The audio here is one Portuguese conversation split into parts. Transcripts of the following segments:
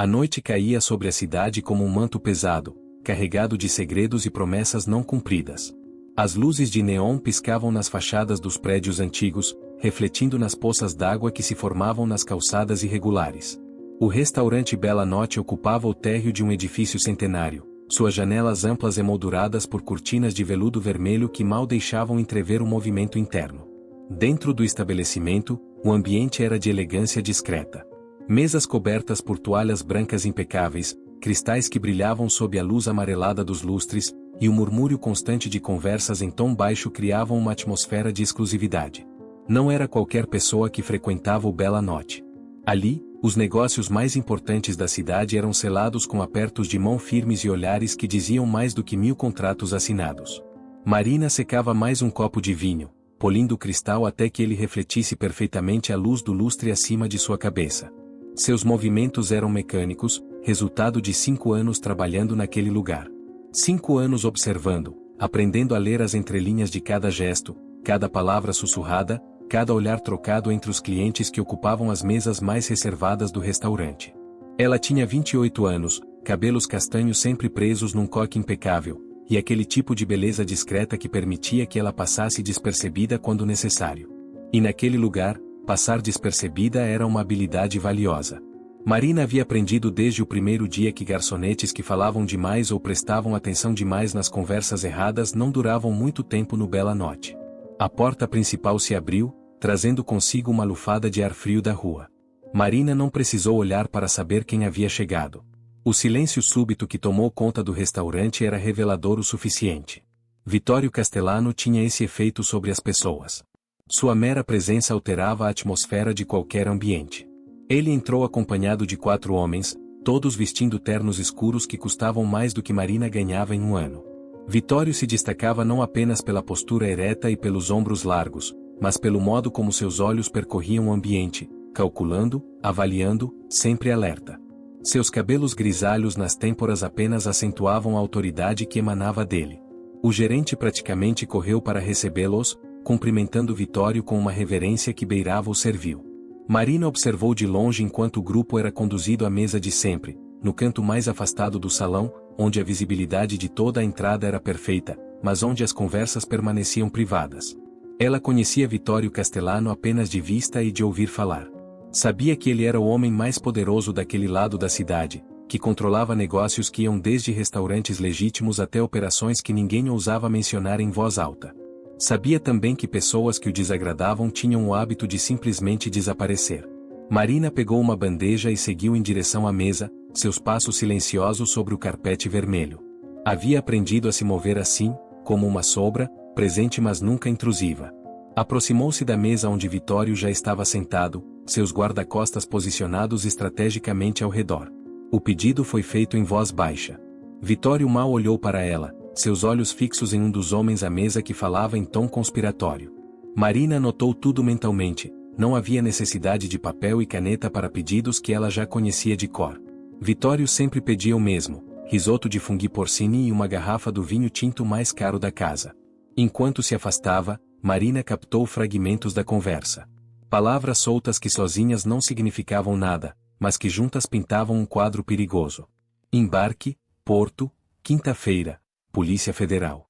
A noite caía sobre a cidade como um manto pesado, carregado de segredos e promessas não cumpridas. As luzes de neon piscavam nas fachadas dos prédios antigos, refletindo nas poças d'água que se formavam nas calçadas irregulares. O restaurante Bela Notte ocupava o térreo de um edifício centenário, suas janelas amplas emolduradas por cortinas de veludo vermelho que mal deixavam entrever o movimento interno. Dentro do estabelecimento, o ambiente era de elegância discreta. Mesas cobertas por toalhas brancas impecáveis, cristais que brilhavam sob a luz amarelada dos lustres, e o murmúrio constante de conversas em tom baixo criavam uma atmosfera de exclusividade. Não era qualquer pessoa que frequentava o Bela Notte. Ali, os negócios mais importantes da cidade eram selados com apertos de mão firmes e olhares que diziam mais do que 1000 contratos assinados. Marina secava mais um copo de vinho, polindo o cristal até que ele refletisse perfeitamente a luz do lustre acima de sua cabeça. Seus movimentos eram mecânicos, resultado de 5 anos trabalhando naquele lugar. 5 anos observando, aprendendo a ler as entrelinhas de cada gesto, cada palavra sussurrada, cada olhar trocado entre os clientes que ocupavam as mesas mais reservadas do restaurante. Ela tinha 28 anos, cabelos castanhos sempre presos num coque impecável, e aquele tipo de beleza discreta que permitia que ela passasse despercebida quando necessário. E naquele lugar, passar despercebida era uma habilidade valiosa. Marina havia aprendido desde o primeiro dia que garçonetes que falavam demais ou prestavam atenção demais nas conversas erradas não duravam muito tempo no Bela Notte. A porta principal se abriu, trazendo consigo uma lufada de ar frio da rua. Marina não precisou olhar para saber quem havia chegado. O silêncio súbito que tomou conta do restaurante era revelador o suficiente. Vittorio Castellano tinha esse efeito sobre as pessoas. Sua mera presença alterava a atmosfera de qualquer ambiente. Ele entrou acompanhado de 4 homens, todos vestindo ternos escuros que custavam mais do que Marina ganhava em um ano. Vittorio se destacava não apenas pela postura ereta e pelos ombros largos, mas pelo modo como seus olhos percorriam o ambiente, calculando, avaliando, sempre alerta. Seus cabelos grisalhos nas têmporas apenas acentuavam a autoridade que emanava dele. O gerente praticamente correu para recebê-los, cumprimentando Vittorio com uma reverência que beirava o servil. Marina observou de longe enquanto o grupo era conduzido à mesa de sempre, no canto mais afastado do salão, onde a visibilidade de toda a entrada era perfeita, mas onde as conversas permaneciam privadas. Ela conhecia Vittorio Castellano apenas de vista e de ouvir falar. Sabia que ele era o homem mais poderoso daquele lado da cidade, que controlava negócios que iam desde restaurantes legítimos até operações que ninguém ousava mencionar em voz alta. Sabia também que pessoas que o desagradavam tinham o hábito de simplesmente desaparecer. Marina pegou uma bandeja e seguiu em direção à mesa, seus passos silenciosos sobre o carpete vermelho. Havia aprendido a se mover assim, como uma sombra, presente mas nunca intrusiva. Aproximou-se da mesa onde Vittorio já estava sentado, seus guarda-costas posicionados estrategicamente ao redor. O pedido foi feito em voz baixa. Vittorio mal olhou para ela, seus olhos fixos em um dos homens à mesa que falava em tom conspiratório. Marina anotou tudo mentalmente, não havia necessidade de papel e caneta para pedidos que ela já conhecia de cor. Vittorio sempre pedia o mesmo, risoto de funghi porcini e uma garrafa do vinho tinto mais caro da casa. Enquanto se afastava, Marina captou fragmentos da conversa. Palavras soltas que sozinhas não significavam nada, mas que juntas pintavam um quadro perigoso. Embarque, Porto, quinta-feira, Polícia Federal.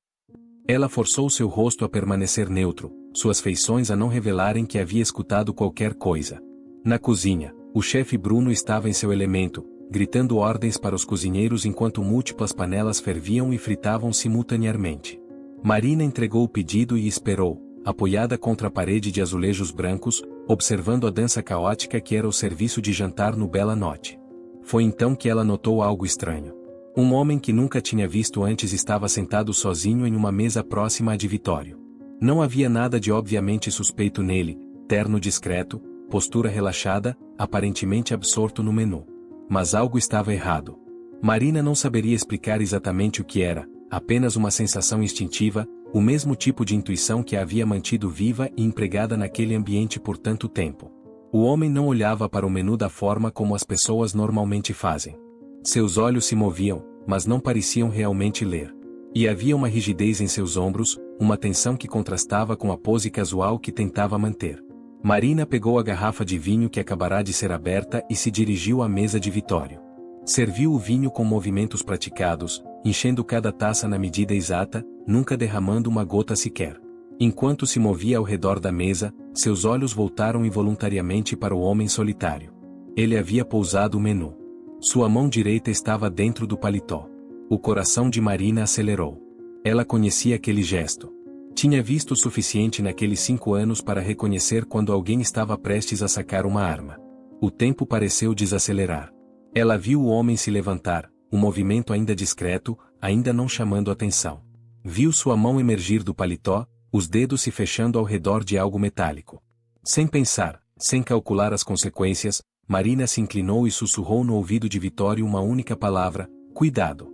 Ela forçou seu rosto a permanecer neutro, suas feições a não revelarem que havia escutado qualquer coisa. Na cozinha, o chefe Bruno estava em seu elemento, gritando ordens para os cozinheiros enquanto múltiplas panelas ferviam e fritavam simultaneamente. Marina entregou o pedido e esperou, apoiada contra a parede de azulejos brancos, observando a dança caótica que era o serviço de jantar no Bela Notte. Foi então que ela notou algo estranho. Um homem que nunca tinha visto antes estava sentado sozinho em uma mesa próxima à de Vittorio. Não havia nada de obviamente suspeito nele, terno discreto, postura relaxada, aparentemente absorto no menu. Mas algo estava errado. Marina não saberia explicar exatamente o que era, apenas uma sensação instintiva, o mesmo tipo de intuição que a havia mantido viva e empregada naquele ambiente por tanto tempo. O homem não olhava para o menu da forma como as pessoas normalmente fazem. Seus olhos se moviam, mas não pareciam realmente ler. E havia uma rigidez em seus ombros, uma tensão que contrastava com a pose casual que tentava manter. Marina pegou a garrafa de vinho que acabará de ser aberta e se dirigiu à mesa de Vittorio. Serviu o vinho com movimentos praticados, enchendo cada taça na medida exata, nunca derramando uma gota sequer. Enquanto se movia ao redor da mesa, seus olhos voltaram involuntariamente para o homem solitário. Ele havia pousado o menu. Sua mão direita estava dentro do paletó. O coração de Marina acelerou. Ela conhecia aquele gesto. Tinha visto o suficiente naqueles 5 anos para reconhecer quando alguém estava prestes a sacar uma arma. O tempo pareceu desacelerar. Ela viu o homem se levantar, um movimento ainda discreto, ainda não chamando atenção. Viu sua mão emergir do paletó, os dedos se fechando ao redor de algo metálico. Sem pensar, sem calcular as consequências, Marina se inclinou e sussurrou no ouvido de Vitório uma única palavra: cuidado.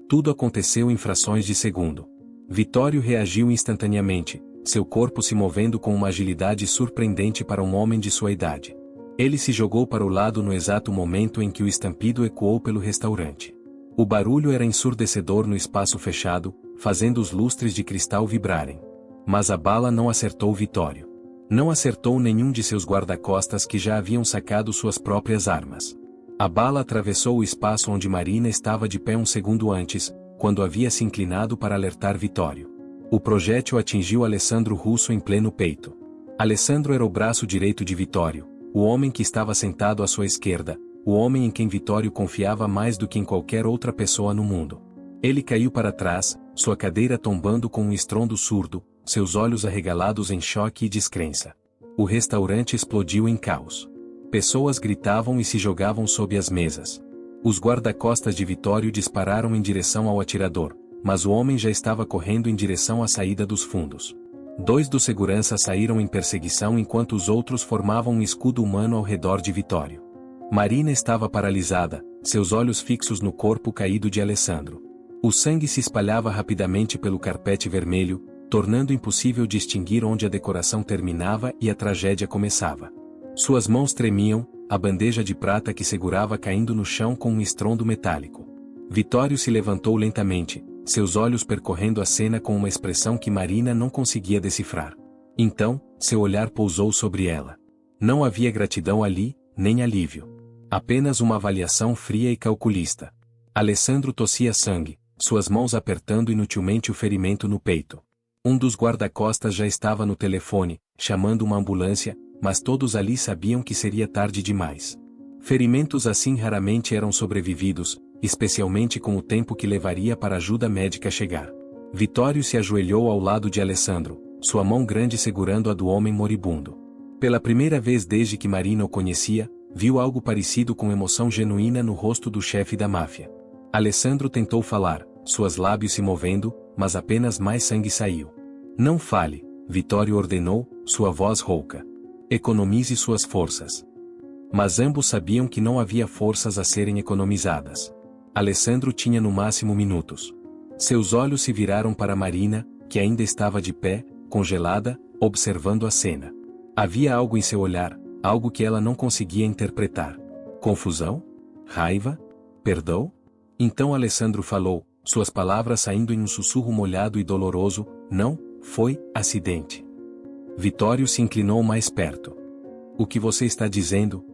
Tudo aconteceu em frações de segundo. Vitório reagiu instantaneamente, seu corpo se movendo com uma agilidade surpreendente para um homem de sua idade. Ele se jogou para o lado no exato momento em que o estampido ecoou pelo restaurante. O barulho era ensurdecedor no espaço fechado, fazendo os lustres de cristal vibrarem. Mas a bala não acertou Vitório. Não acertou nenhum de seus guarda-costas que já haviam sacado suas próprias armas. A bala atravessou o espaço onde Marina estava de pé um segundo antes, quando havia se inclinado para alertar Vitório. O projétil atingiu Alessandro Russo em pleno peito. Alessandro era o braço direito de Vitório, o homem que estava sentado à sua esquerda, o homem em quem Vitório confiava mais do que em qualquer outra pessoa no mundo. Ele caiu para trás, sua cadeira tombando com um estrondo surdo, seus olhos arregalados em choque e descrença. O restaurante explodiu em caos. Pessoas gritavam e se jogavam sob as mesas. Os guarda-costas de Vitório dispararam em direção ao atirador, mas o homem já estava correndo em direção à saída dos fundos. 2 dos seguranças saíram em perseguição enquanto os outros formavam um escudo humano ao redor de Vitório. Marina estava paralisada, seus olhos fixos no corpo caído de Alessandro. O sangue se espalhava rapidamente pelo carpete vermelho, tornando impossível distinguir onde a decoração terminava e a tragédia começava. Suas mãos tremiam, a bandeja de prata que segurava caindo no chão com um estrondo metálico. Vitório se levantou lentamente, seus olhos percorrendo a cena com uma expressão que Marina não conseguia decifrar. Então, seu olhar pousou sobre ela. Não havia gratidão ali, nem alívio. Apenas uma avaliação fria e calculista. Alessandro tossia sangue, suas mãos apertando inutilmente o ferimento no peito. Um dos guarda-costas já estava no telefone, chamando uma ambulância, mas todos ali sabiam que seria tarde demais. Ferimentos assim raramente eram sobrevividos, especialmente com o tempo que levaria para a ajuda médica chegar. Vitório se ajoelhou ao lado de Alessandro, sua mão grande segurando a do homem moribundo. Pela primeira vez desde que Marina o conhecia, viu algo parecido com emoção genuína no rosto do chefe da máfia. Alessandro tentou falar, suas lábios se movendo, mas apenas mais sangue saiu. Não fale, Vitório ordenou, sua voz rouca. Economize suas forças. Mas ambos sabiam que não havia forças a serem economizadas. Alessandro tinha no máximo minutos. Seus olhos se viraram para Marina, que ainda estava de pé, congelada, observando a cena. Havia algo em seu olhar, algo que ela não conseguia interpretar. Confusão? Raiva? Perdão? Então Alessandro falou, suas palavras saindo em um sussurro molhado e doloroso: não, foi acidente. Vitório se inclinou mais perto. O que você está dizendo?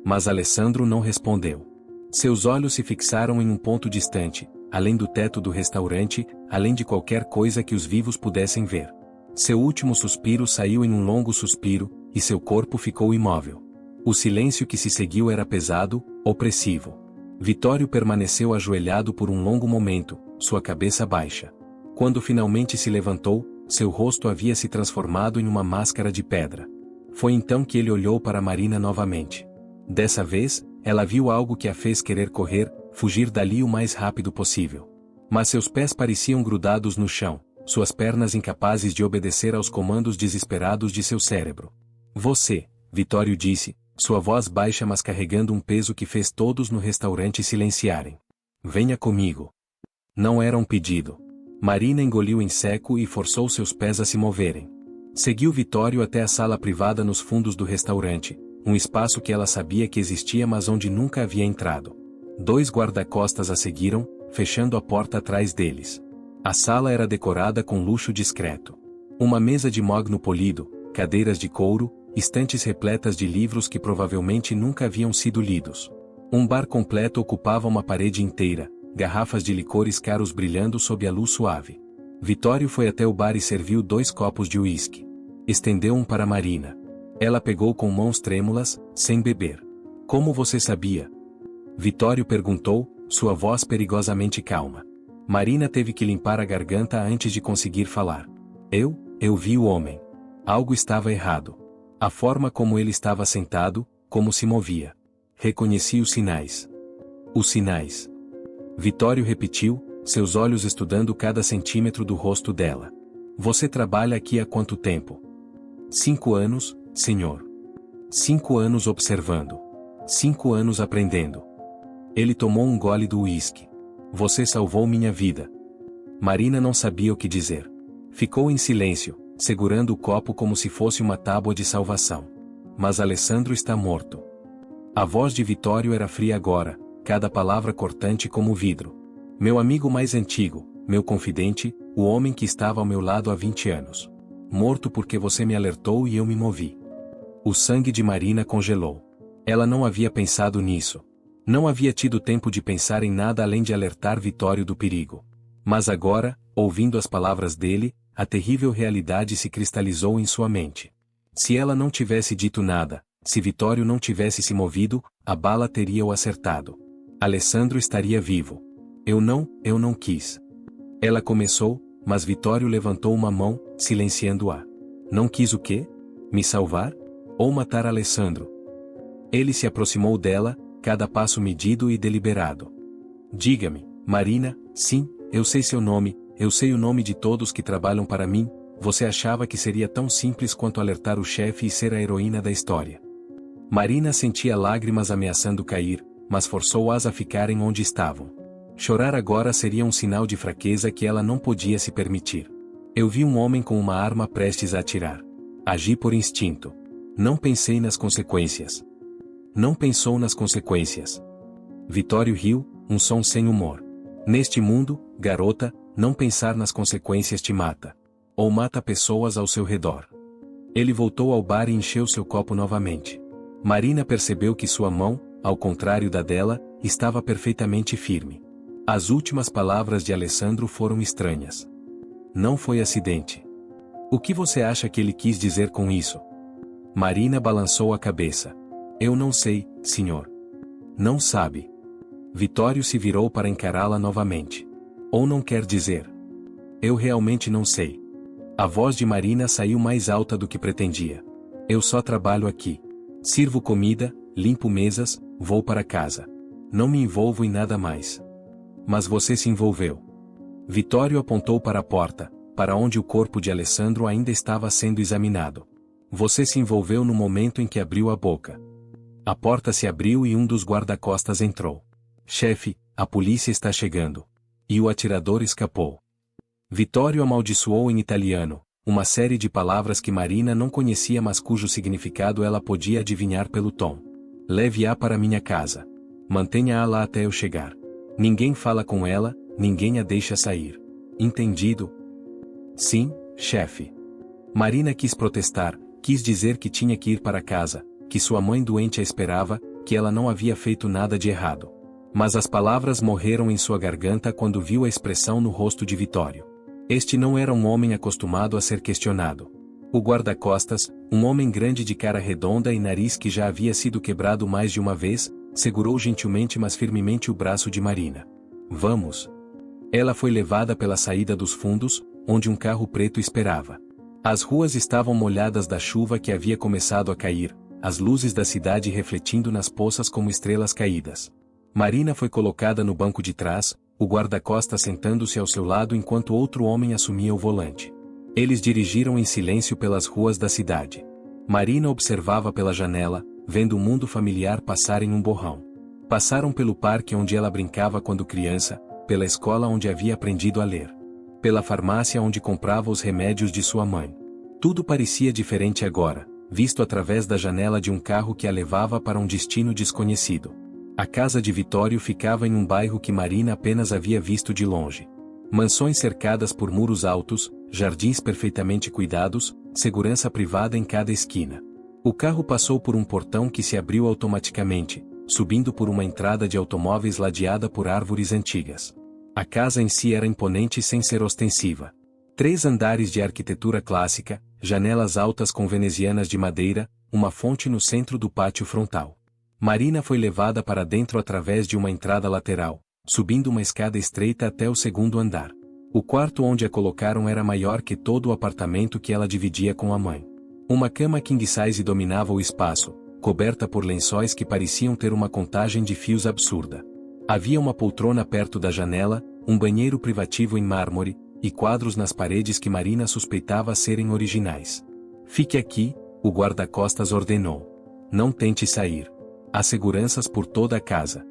Mas Alessandro não respondeu. Seus olhos se fixaram em um ponto distante, além do teto do restaurante, além de qualquer coisa que os vivos pudessem ver. Seu último suspiro saiu em um longo suspiro, e seu corpo ficou imóvel. O silêncio que se seguiu era pesado, opressivo. Vitório permaneceu ajoelhado por um longo momento, sua cabeça baixa. Quando finalmente se levantou, seu rosto havia se transformado em uma máscara de pedra. Foi então que ele olhou para Marina novamente. Dessa vez, ela viu algo que a fez querer correr, fugir dali o mais rápido possível. Mas seus pés pareciam grudados no chão, suas pernas incapazes de obedecer aos comandos desesperados de seu cérebro. Você, Vitório disse, sua voz baixa mas carregando um peso que fez todos no restaurante silenciarem. Venha comigo. Não era um pedido. Marina engoliu em seco e forçou seus pés a se moverem. Seguiu Vitório até a sala privada nos fundos do restaurante, um espaço que ela sabia que existia mas onde nunca havia entrado. 2 guarda-costas a seguiram, fechando a porta atrás deles. A sala era decorada com luxo discreto. Uma mesa de mogno polido, cadeiras de couro, estantes repletas de livros que provavelmente nunca haviam sido lidos. Um bar completo ocupava uma parede inteira, garrafas de licores caros brilhando sob a luz suave. Vitório foi até o bar e serviu 2 copos de uísque. Estendeu um para Marina. Ela pegou com mãos trêmulas, sem beber. Como você sabia? Vitório perguntou, sua voz perigosamente calma. Marina teve que limpar a garganta antes de conseguir falar. Eu vi o homem. Algo estava errado. A forma como ele estava sentado, como se movia. Reconheci os sinais. Os sinais. Vitório repetiu, seus olhos estudando cada centímetro do rosto dela. Você trabalha aqui há quanto tempo? 5 anos, senhor. 5 anos observando. 5 anos aprendendo. Ele tomou um gole do uísque. Você salvou minha vida. Marina não sabia o que dizer. Ficou em silêncio, segurando o copo como se fosse uma tábua de salvação. Mas Alessandro está morto. A voz de Vitório era fria agora, cada palavra cortante como vidro. Meu amigo mais antigo, meu confidente, o homem que estava ao meu lado há 20 anos. Morto porque você me alertou e eu me movi. O sangue de Marina congelou. Ela não havia pensado nisso. Não havia tido tempo de pensar em nada além de alertar Vitório do perigo. Mas agora, ouvindo as palavras dele, a terrível realidade se cristalizou em sua mente. Se ela não tivesse dito nada, se Vitório não tivesse se movido, a bala teria o acertado. Alessandro estaria vivo. Eu não quis. Ela começou, mas Vitório levantou uma mão, silenciando-a. Não quis o quê? Me salvar? Ou matar Alessandro? Ele se aproximou dela, cada passo medido e deliberado. Diga-me, Marina, sim, eu sei seu nome, eu sei o nome de todos que trabalham para mim, você achava que seria tão simples quanto alertar o chefe e ser a heroína da história. Marina sentia lágrimas ameaçando cair, mas forçou-as a ficarem onde estavam. Chorar agora seria um sinal de fraqueza que ela não podia se permitir. Eu vi um homem com uma arma prestes a atirar. Agi por instinto. Não pensei nas consequências. Não pensou nas consequências. Vitório riu, um som sem humor. Neste mundo, garota, não pensar nas consequências te mata. Ou mata pessoas ao seu redor. Ele voltou ao bar e encheu seu copo novamente. Marina percebeu que sua mão, ao contrário da dela, estava perfeitamente firme. As últimas palavras de Alessandro foram estranhas. Não foi acidente. O que você acha que ele quis dizer com isso? Marina balançou a cabeça. Eu não sei, senhor. Não sabe. Vitório se virou para encará-la novamente. Ou não quer dizer? Eu realmente não sei. A voz de Marina saiu mais alta do que pretendia. Eu só trabalho aqui. Sirvo comida, limpo mesas, vou para casa. Não me envolvo em nada mais. Mas você se envolveu. Vitório apontou para a porta, para onde o corpo de Alessandro ainda estava sendo examinado. Você se envolveu no momento em que abriu a boca. A porta se abriu e um dos guarda-costas entrou. Chefe, a polícia está chegando. E o atirador escapou. Vitório amaldiçoou em italiano, uma série de palavras que Marina não conhecia mas cujo significado ela podia adivinhar pelo tom. Leve-a para minha casa. Mantenha-a lá até eu chegar. Ninguém fala com ela, ninguém a deixa sair. Entendido? Sim, chefe. Marina quis protestar, quis dizer que tinha que ir para casa, que sua mãe doente a esperava, que ela não havia feito nada de errado. Mas as palavras morreram em sua garganta quando viu a expressão no rosto de Vitório. Este não era um homem acostumado a ser questionado. O guarda-costas, um homem grande de cara redonda e nariz que já havia sido quebrado mais de uma vez, segurou gentilmente mas firmemente o braço de Marina. Vamos. Ela foi levada pela saída dos fundos, onde um carro preto esperava. As ruas estavam molhadas da chuva que havia começado a cair, as luzes da cidade refletindo nas poças como estrelas caídas. Marina foi colocada no banco de trás, o guarda-costas sentando-se ao seu lado enquanto outro homem assumia o volante. Eles dirigiram em silêncio pelas ruas da cidade. Marina observava pela janela, vendo o mundo familiar passar em um borrão. Passaram pelo parque onde ela brincava quando criança, pela escola onde havia aprendido a ler. Pela farmácia onde comprava os remédios de sua mãe. Tudo parecia diferente agora, visto através da janela de um carro que a levava para um destino desconhecido. A casa de Vitório ficava em um bairro que Marina apenas havia visto de longe. Mansões cercadas por muros altos, jardins perfeitamente cuidados, segurança privada em cada esquina. O carro passou por um portão que se abriu automaticamente, subindo por uma entrada de automóveis ladeada por árvores antigas. A casa em si era imponente sem ser ostensiva. 3 andares de arquitetura clássica, janelas altas com venezianas de madeira, uma fonte no centro do pátio frontal. Marina foi levada para dentro através de uma entrada lateral, subindo uma escada estreita até o 2º andar. O quarto onde a colocaram era maior que todo o apartamento que ela dividia com a mãe. Uma cama king size dominava o espaço, coberta por lençóis que pareciam ter uma contagem de fios absurda. Havia uma poltrona perto da janela, um banheiro privativo em mármore, e quadros nas paredes que Marina suspeitava serem originais. Fique aqui, o guarda-costas ordenou. Não tente sair. Há seguranças por toda a casa.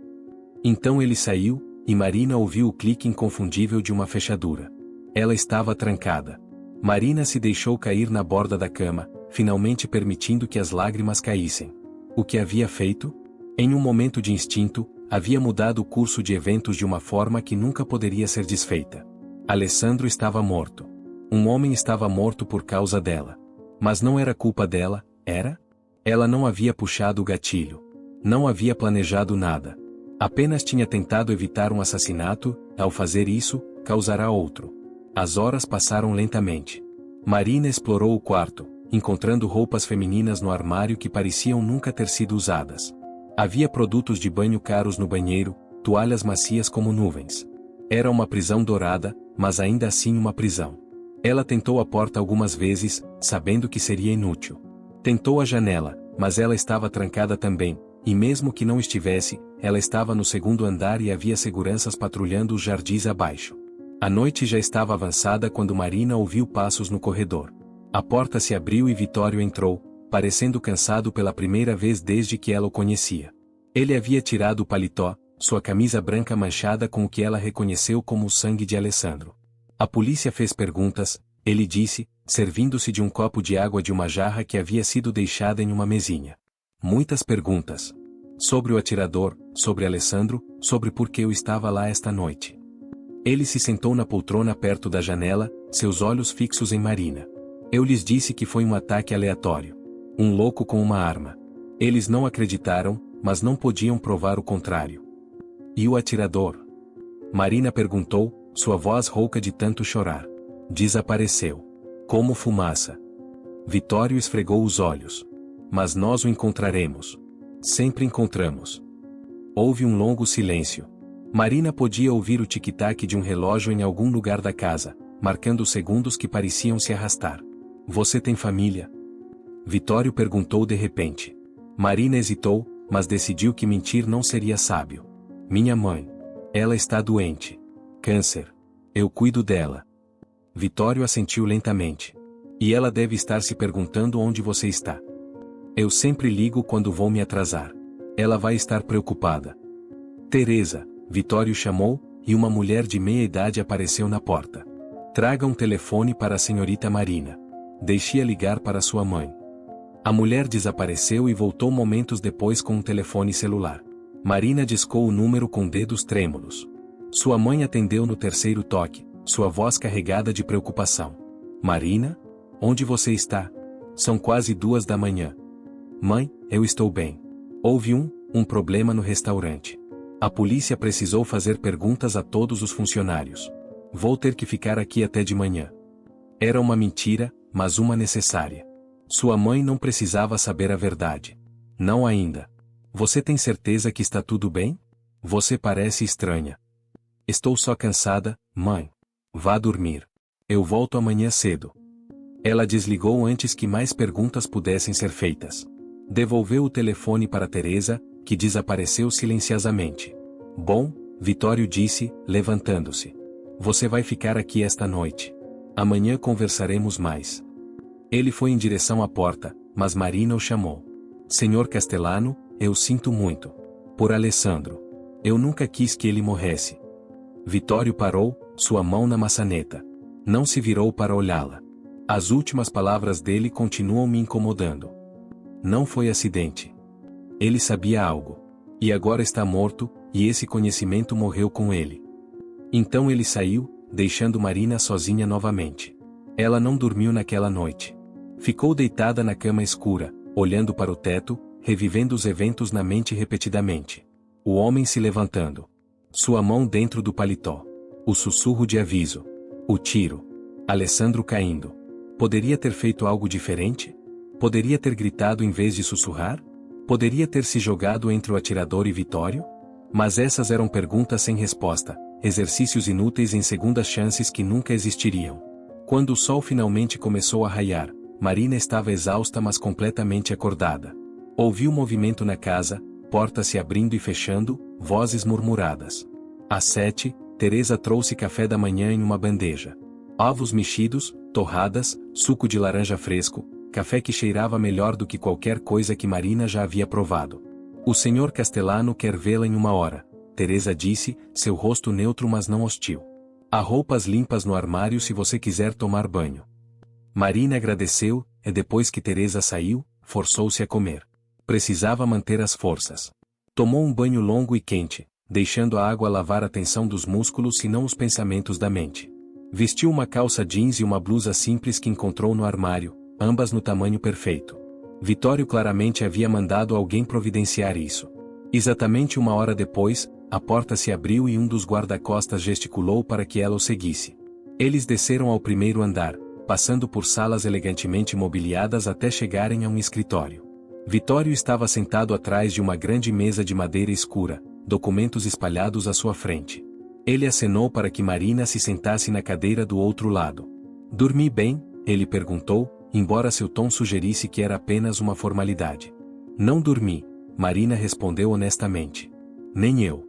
Então ele saiu, e Marina ouviu o clique inconfundível de uma fechadura. Ela estava trancada. Marina se deixou cair na borda da cama, finalmente permitindo que as lágrimas caíssem. O que havia feito? Em um momento de instinto, havia mudado o curso de eventos de uma forma que nunca poderia ser desfeita. Alessandro estava morto. Um homem estava morto por causa dela. Mas não era culpa dela, era? Ela não havia puxado o gatilho. Não havia planejado nada. Apenas tinha tentado evitar um assassinato, ao fazer isso, causará outro. As horas passaram lentamente. Marina explorou o quarto, encontrando roupas femininas no armário que pareciam nunca ter sido usadas. Havia produtos de banho caros no banheiro, toalhas macias como nuvens. Era uma prisão dourada, mas ainda assim uma prisão. Ela tentou a porta algumas vezes, sabendo que seria inútil. Tentou a janela, mas ela estava trancada também, e mesmo que não estivesse, ela estava no 2º andar e havia seguranças patrulhando os jardins abaixo. A noite já estava avançada quando Marina ouviu passos no corredor. A porta se abriu e Vittorio entrou, parecendo cansado pela primeira vez desde que ela o conhecia. Ele havia tirado o paletó, sua camisa branca manchada com o que ela reconheceu como o sangue de Alessandro. A polícia fez perguntas, ele disse, servindo-se de um copo de água de uma jarra que havia sido deixada em uma mesinha. Muitas perguntas. Sobre o atirador, sobre Alessandro, sobre por que eu estava lá esta noite. Ele se sentou na poltrona perto da janela, seus olhos fixos em Marina. Eu lhes disse que foi um ataque aleatório. Um louco com uma arma. Eles não acreditaram, mas não podiam provar o contrário. E o atirador? Marina perguntou, sua voz rouca de tanto chorar. Desapareceu. Como fumaça. Vittorio esfregou os olhos. Mas nós o encontraremos. Sempre encontramos. Houve um longo silêncio. Marina podia ouvir o tic-tac de um relógio em algum lugar da casa, marcando os segundos que pareciam se arrastar. Você tem família? Vittorio perguntou de repente. Marina hesitou, mas decidiu que mentir não seria sábio. Minha mãe. Ela está doente. Câncer. Eu cuido dela. Vittorio assentiu lentamente. E ela deve estar se perguntando onde você está. Eu sempre ligo quando vou me atrasar. Ela vai estar preocupada. Teresa, Vittorio chamou, e uma mulher de meia-idade apareceu na porta. Traga um telefone para a senhorita Marina. Deixe-a ligar para sua mãe. A mulher desapareceu e voltou momentos depois com um telefone celular. Marina discou o número com dedos trêmulos. Sua mãe atendeu no 3º toque, sua voz carregada de preocupação. Marina? Onde você está? São quase 2 da manhã. Mãe, eu estou bem. Houve um problema no restaurante. A polícia precisou fazer perguntas a todos os funcionários. Vou ter que ficar aqui até de manhã. Era uma mentira, mas uma necessária. Sua mãe não precisava saber a verdade. Não ainda. Você tem certeza que está tudo bem? Você parece estranha. Estou só cansada, mãe. Vá dormir. Eu volto amanhã cedo. Ela desligou antes que mais perguntas pudessem ser feitas. Devolveu o telefone para Teresa, que desapareceu silenciosamente. Bom, Vittorio disse, levantando-se. Você vai ficar aqui esta noite. Amanhã conversaremos mais. Ele foi em direção à porta, mas Marina o chamou. Senhor Castellano, eu sinto muito. Por Alessandro. Eu nunca quis que ele morresse. Vittorio parou, sua mão na maçaneta. Não se virou para olhá-la. As últimas palavras dele continuam me incomodando. Não foi acidente. Ele sabia algo. E agora está morto, e esse conhecimento morreu com ele. Então ele saiu, deixando Marina sozinha novamente. Ela não dormiu naquela noite. Ficou deitada na cama escura, olhando para o teto, revivendo os eventos na mente repetidamente. O homem se levantando. Sua mão dentro do paletó. O sussurro de aviso. O tiro. Alessandro caindo. Poderia ter feito algo diferente? Poderia ter gritado em vez de sussurrar? Poderia ter se jogado entre o atirador e Vitório? Mas essas eram perguntas sem resposta, exercícios inúteis em segundas chances que nunca existiriam. Quando o sol finalmente começou a raiar, Marina estava exausta mas completamente acordada. Ouviu movimento na casa, portas se abrindo e fechando, vozes murmuradas. Às 7, Teresa trouxe café da manhã em uma bandeja. Ovos mexidos, torradas, suco de laranja fresco, café que cheirava melhor do que qualquer coisa que Marina já havia provado. O senhor Castellano quer vê-la em uma hora, Teresa disse, seu rosto neutro mas não hostil. Há roupas limpas no armário se você quiser tomar banho. Marina agradeceu, e depois que Teresa saiu, forçou-se a comer. Precisava manter as forças. Tomou um banho longo e quente, deixando a água lavar a tensão dos músculos e não os pensamentos da mente. Vestiu uma calça jeans e uma blusa simples que encontrou no armário, ambas no tamanho perfeito. Vitório claramente havia mandado alguém providenciar isso. Exatamente uma hora depois, a porta se abriu e um dos guarda-costas gesticulou para que ela o seguisse. Eles desceram ao primeiro andar, passando por salas elegantemente mobiliadas até chegarem a um escritório. Vitório estava sentado atrás de uma grande mesa de madeira escura, documentos espalhados à sua frente. Ele acenou para que Marina se sentasse na cadeira do outro lado. "Dormi bem?" ele perguntou, embora seu tom sugerisse que era apenas uma formalidade. "Não dormi", Marina respondeu honestamente. "Nem eu."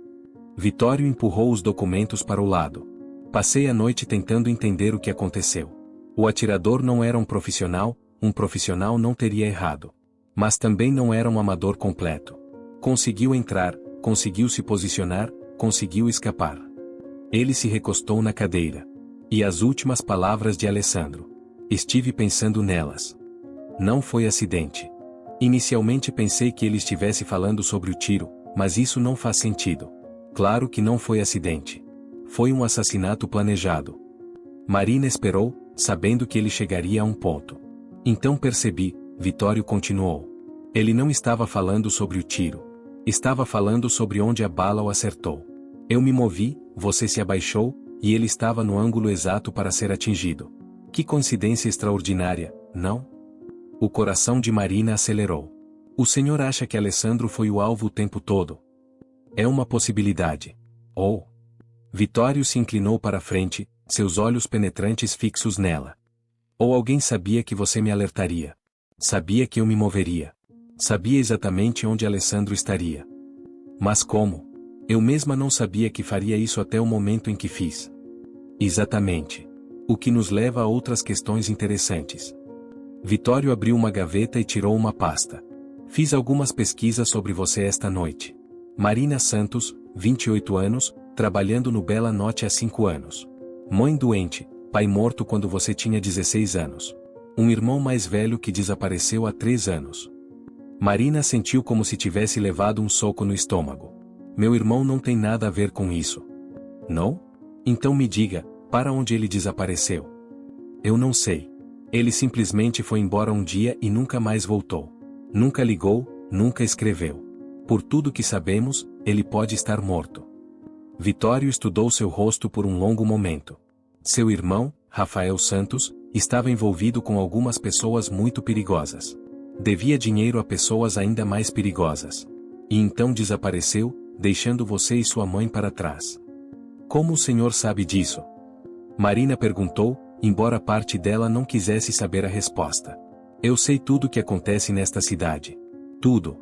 Vitório empurrou os documentos para o lado. "Passei a noite tentando entender o que aconteceu. O atirador não era um profissional não teria errado. Mas também não era um amador completo. Conseguiu entrar, conseguiu se posicionar, conseguiu escapar." Ele se recostou na cadeira. E as últimas palavras de Alessandro. "Estive pensando nelas. Não foi acidente. Inicialmente pensei que ele estivesse falando sobre o tiro, mas isso não faz sentido. Claro que não foi acidente. Foi um assassinato planejado." Marina esperou, sabendo que ele chegaria a um ponto. "Então percebi", Vitório continuou. "Ele não estava falando sobre o tiro. Estava falando sobre onde a bala o acertou. Eu me movi, você se abaixou, e ele estava no ângulo exato para ser atingido. Que coincidência extraordinária, não?" O coração de Marina acelerou. "O senhor acha que Alessandro foi o alvo o tempo todo?" "É uma possibilidade." "Oh." Vitório se inclinou para a frente, seus olhos penetrantes fixos nela. "Ou alguém sabia que você me alertaria. Sabia que eu me moveria. Sabia exatamente onde Alessandro estaria." "Mas como? Eu mesma não sabia que faria isso até o momento em que fiz." "Exatamente. O que nos leva a outras questões interessantes." Vitório abriu uma gaveta e tirou uma pasta. "Fiz algumas pesquisas sobre você esta noite. Marina Santos, 28 anos, trabalhando no Bela Notte há 5 anos. Mãe doente, pai morto quando você tinha 16 anos. Um irmão mais velho que desapareceu há 3 anos. Marina sentiu como se tivesse levado um soco no estômago. "Meu irmão não tem nada a ver com isso." "Não? Então me diga, para onde ele desapareceu?" "Eu não sei. Ele simplesmente foi embora um dia e nunca mais voltou. Nunca ligou, nunca escreveu. Por tudo que sabemos, ele pode estar morto." Vitório estudou seu rosto por um longo momento. Seu irmão, Rafael Santos, estava envolvido com algumas pessoas muito perigosas. Devia dinheiro a pessoas ainda mais perigosas. E então desapareceu, deixando você e sua mãe para trás. "Como o senhor sabe disso?" Marina perguntou, embora parte dela não quisesse saber a resposta. "Eu sei tudo o que acontece nesta cidade. Tudo."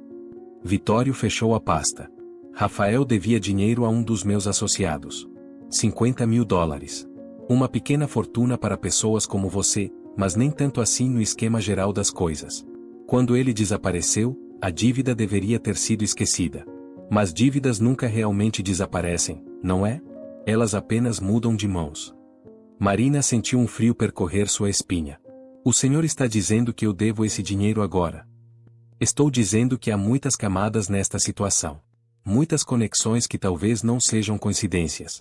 Vitório fechou a pasta. "Rafael devia dinheiro a um dos meus associados. $50.000. Uma pequena fortuna para pessoas como você, mas nem tanto assim no esquema geral das coisas. Quando ele desapareceu, a dívida deveria ter sido esquecida. Mas dívidas nunca realmente desaparecem, não é? Elas apenas mudam de mãos." Marina sentiu um frio percorrer sua espinha. "O senhor está dizendo que eu devo esse dinheiro agora?" "Estou dizendo que há muitas camadas nesta situação. Muitas conexões que talvez não sejam coincidências."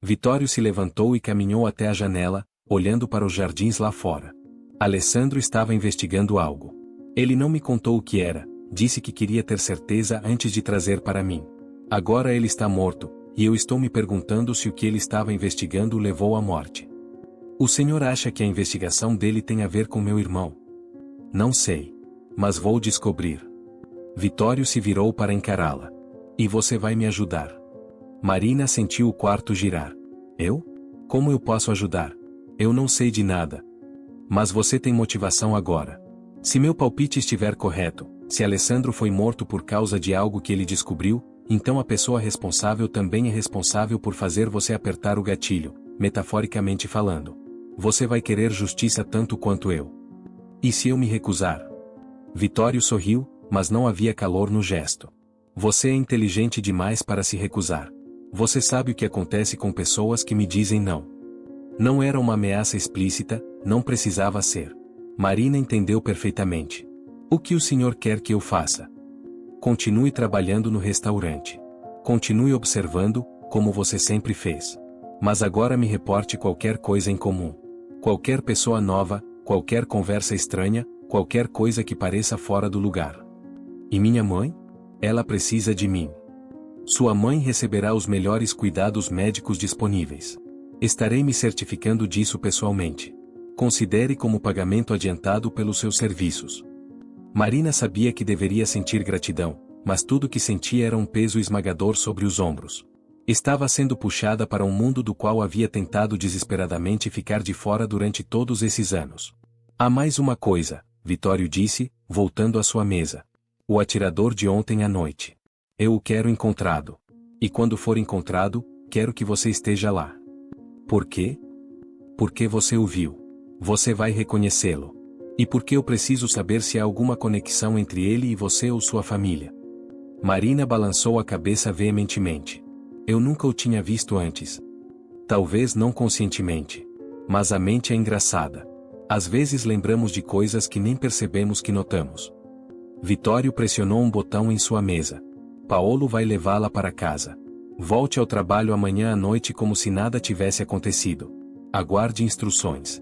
Vitório se levantou e caminhou até a janela, olhando para os jardins lá fora. Alessandro estava investigando algo. Ele não me contou o que era, disse que queria ter certeza antes de trazer para mim. Agora ele está morto, e eu estou me perguntando se o que ele estava investigando o levou à morte. O senhor acha que a investigação dele tem a ver com meu irmão? Não sei. Mas vou descobrir. Vitório se virou para encará-la. E você vai me ajudar? Marina sentiu o quarto girar. Eu? Como eu posso ajudar? Eu não sei de nada. Mas você tem motivação agora. Se meu palpite estiver correto, se Alessandro foi morto por causa de algo que ele descobriu, então a pessoa responsável também é responsável por fazer você apertar o gatilho, metaforicamente falando. Você vai querer justiça tanto quanto eu. E se eu me recusar? Vitório sorriu, mas não havia calor no gesto. Você é inteligente demais para se recusar. Você sabe o que acontece com pessoas que me dizem não. Não era uma ameaça explícita, não precisava ser. Marina entendeu perfeitamente. O que o senhor quer que eu faça? Continue trabalhando no restaurante. Continue observando, como você sempre fez. Mas agora me reporte qualquer coisa em comum. Qualquer pessoa nova, qualquer conversa estranha, qualquer coisa que pareça fora do lugar. E minha mãe? Ela precisa de mim. Sua mãe receberá os melhores cuidados médicos disponíveis. Estarei me certificando disso pessoalmente. Considere como pagamento adiantado pelos seus serviços. Marina sabia que deveria sentir gratidão, mas tudo que sentia era um peso esmagador sobre os ombros. Estava sendo puxada para um mundo do qual havia tentado desesperadamente ficar de fora durante todos esses anos. Há mais uma coisa, Vitório disse, voltando à sua mesa. O atirador de ontem à noite. Eu o quero encontrado. E quando for encontrado, quero que você esteja lá. Por quê? Porque você o viu. Você vai reconhecê-lo. E porque eu preciso saber se há alguma conexão entre ele e você ou sua família. Marina balançou a cabeça veementemente. Eu nunca o tinha visto antes. Talvez não conscientemente. Mas a mente é engraçada. Às vezes lembramos de coisas que nem percebemos que notamos. Vitório pressionou um botão em sua mesa. Paolo vai levá-la para casa. Volte ao trabalho amanhã à noite como se nada tivesse acontecido. Aguarde instruções.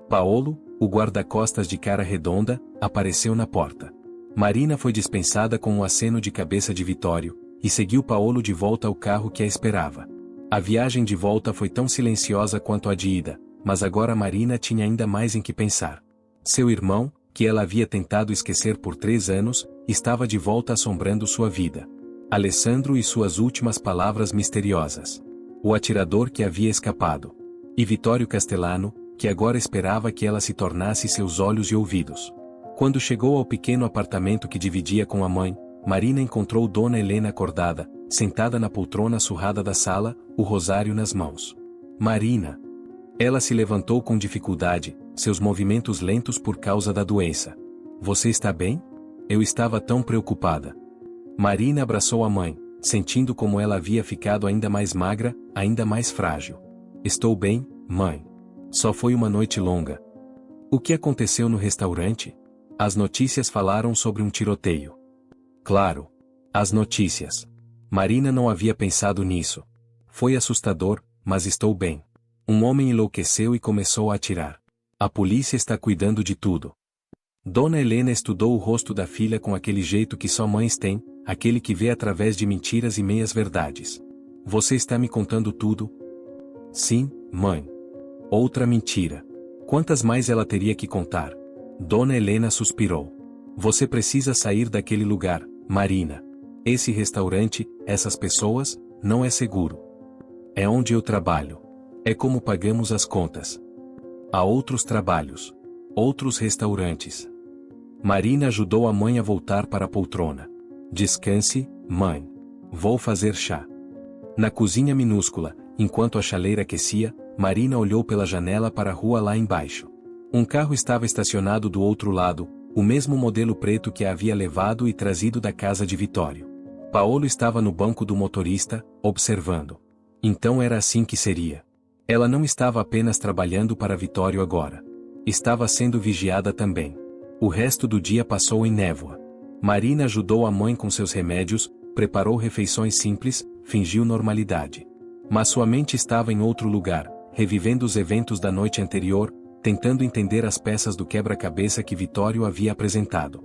Paolo, o guarda-costas de cara redonda, apareceu na porta. Marina foi dispensada com um aceno de cabeça de Vitório, e seguiu Paolo de volta ao carro que a esperava. A viagem de volta foi tão silenciosa quanto a de ida, mas agora Marina tinha ainda mais em que pensar. Seu irmão, que ela havia tentado esquecer por 3 anos, estava de volta assombrando sua vida. Alessandro e suas últimas palavras misteriosas. O atirador que havia escapado. E Vitório Castellano, que agora esperava que ela se tornasse seus olhos e ouvidos. Quando chegou ao pequeno apartamento que dividia com a mãe, Marina encontrou Dona Helena acordada, sentada na poltrona surrada da sala, o rosário nas mãos. Marina. Ela se levantou com dificuldade, seus movimentos lentos por causa da doença. Você está bem? Eu estava tão preocupada. Marina abraçou a mãe, sentindo como ela havia ficado ainda mais magra, ainda mais frágil. Estou bem, mãe. Só foi uma noite longa. O que aconteceu no restaurante? As notícias falaram sobre um tiroteio. Claro. As notícias. Marina não havia pensado nisso. Foi assustador, mas estou bem. Um homem enlouqueceu e começou a atirar. A polícia está cuidando de tudo. Dona Helena estudou o rosto da filha com aquele jeito que só mães têm, aquele que vê através de mentiras e meias-verdades. Você está me contando tudo? Sim, mãe. Outra mentira. Quantas mais ela teria que contar? Dona Helena suspirou. Você precisa sair daquele lugar, Marina. Esse restaurante, essas pessoas, não é seguro. É onde eu trabalho. É como pagamos as contas. Há outros trabalhos. Outros restaurantes. Marina ajudou a mãe a voltar para a poltrona. Descanse, mãe. Vou fazer chá. Na cozinha minúscula, enquanto a chaleira aquecia, Marina olhou pela janela para a rua lá embaixo. Um carro estava estacionado do outro lado, o mesmo modelo preto que a havia levado e trazido da casa de Vitório. Paolo estava no banco do motorista, observando. Então era assim que seria. Ela não estava apenas trabalhando para Vitório agora. Estava sendo vigiada também. O resto do dia passou em névoa. Marina ajudou a mãe com seus remédios, preparou refeições simples, fingiu normalidade. Mas sua mente estava em outro lugar, revivendo os eventos da noite anterior, tentando entender as peças do quebra-cabeça que Vitório havia apresentado.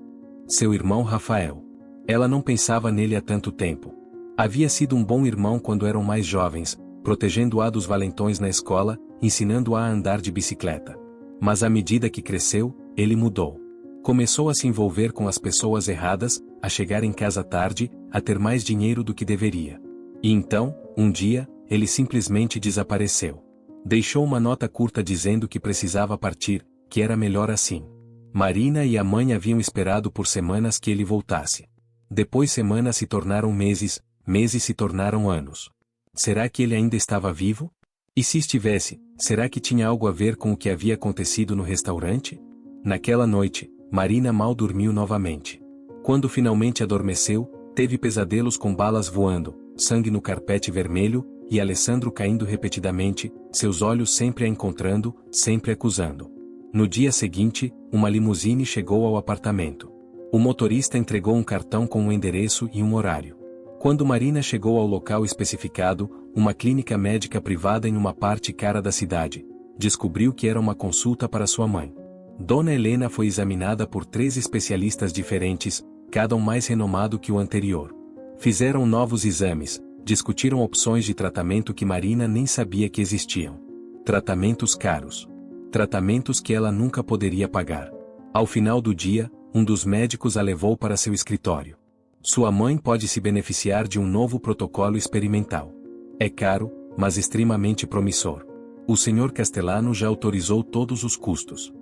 Seu irmão Rafael. Ela não pensava nele há tanto tempo. Havia sido um bom irmão quando eram mais jovens, protegendo-a dos valentões na escola, ensinando-a a andar de bicicleta. Mas à medida que cresceu, ele mudou. Começou a se envolver com as pessoas erradas, a chegar em casa tarde, a ter mais dinheiro do que deveria. E então, um dia, ele simplesmente desapareceu. Deixou uma nota curta dizendo que precisava partir, que era melhor assim. Marina e a mãe haviam esperado por semanas que ele voltasse. Depois semanas se tornaram meses, meses se tornaram anos. Será que ele ainda estava vivo? E se estivesse, será que tinha algo a ver com o que havia acontecido no restaurante? Naquela noite, Marina mal dormiu novamente. Quando finalmente adormeceu, teve pesadelos com balas voando, sangue no carpete vermelho, e Alessandro caindo repetidamente, seus olhos sempre a encontrando, sempre acusando. No dia seguinte, uma limusine chegou ao apartamento. O motorista entregou um cartão com um endereço e um horário. Quando Marina chegou ao local especificado, uma clínica médica privada em uma parte cara da cidade, descobriu que era uma consulta para sua mãe. Dona Helena foi examinada por 3 especialistas diferentes, cada um mais renomado que o anterior. Fizeram novos exames, discutiram opções de tratamento que Marina nem sabia que existiam. Tratamentos caros. Tratamentos que ela nunca poderia pagar. Ao final do dia, um dos médicos a levou para seu escritório. Sua mãe pode se beneficiar de um novo protocolo experimental. É caro, mas extremamente promissor. O Sr. Castellano já autorizou todos os custos.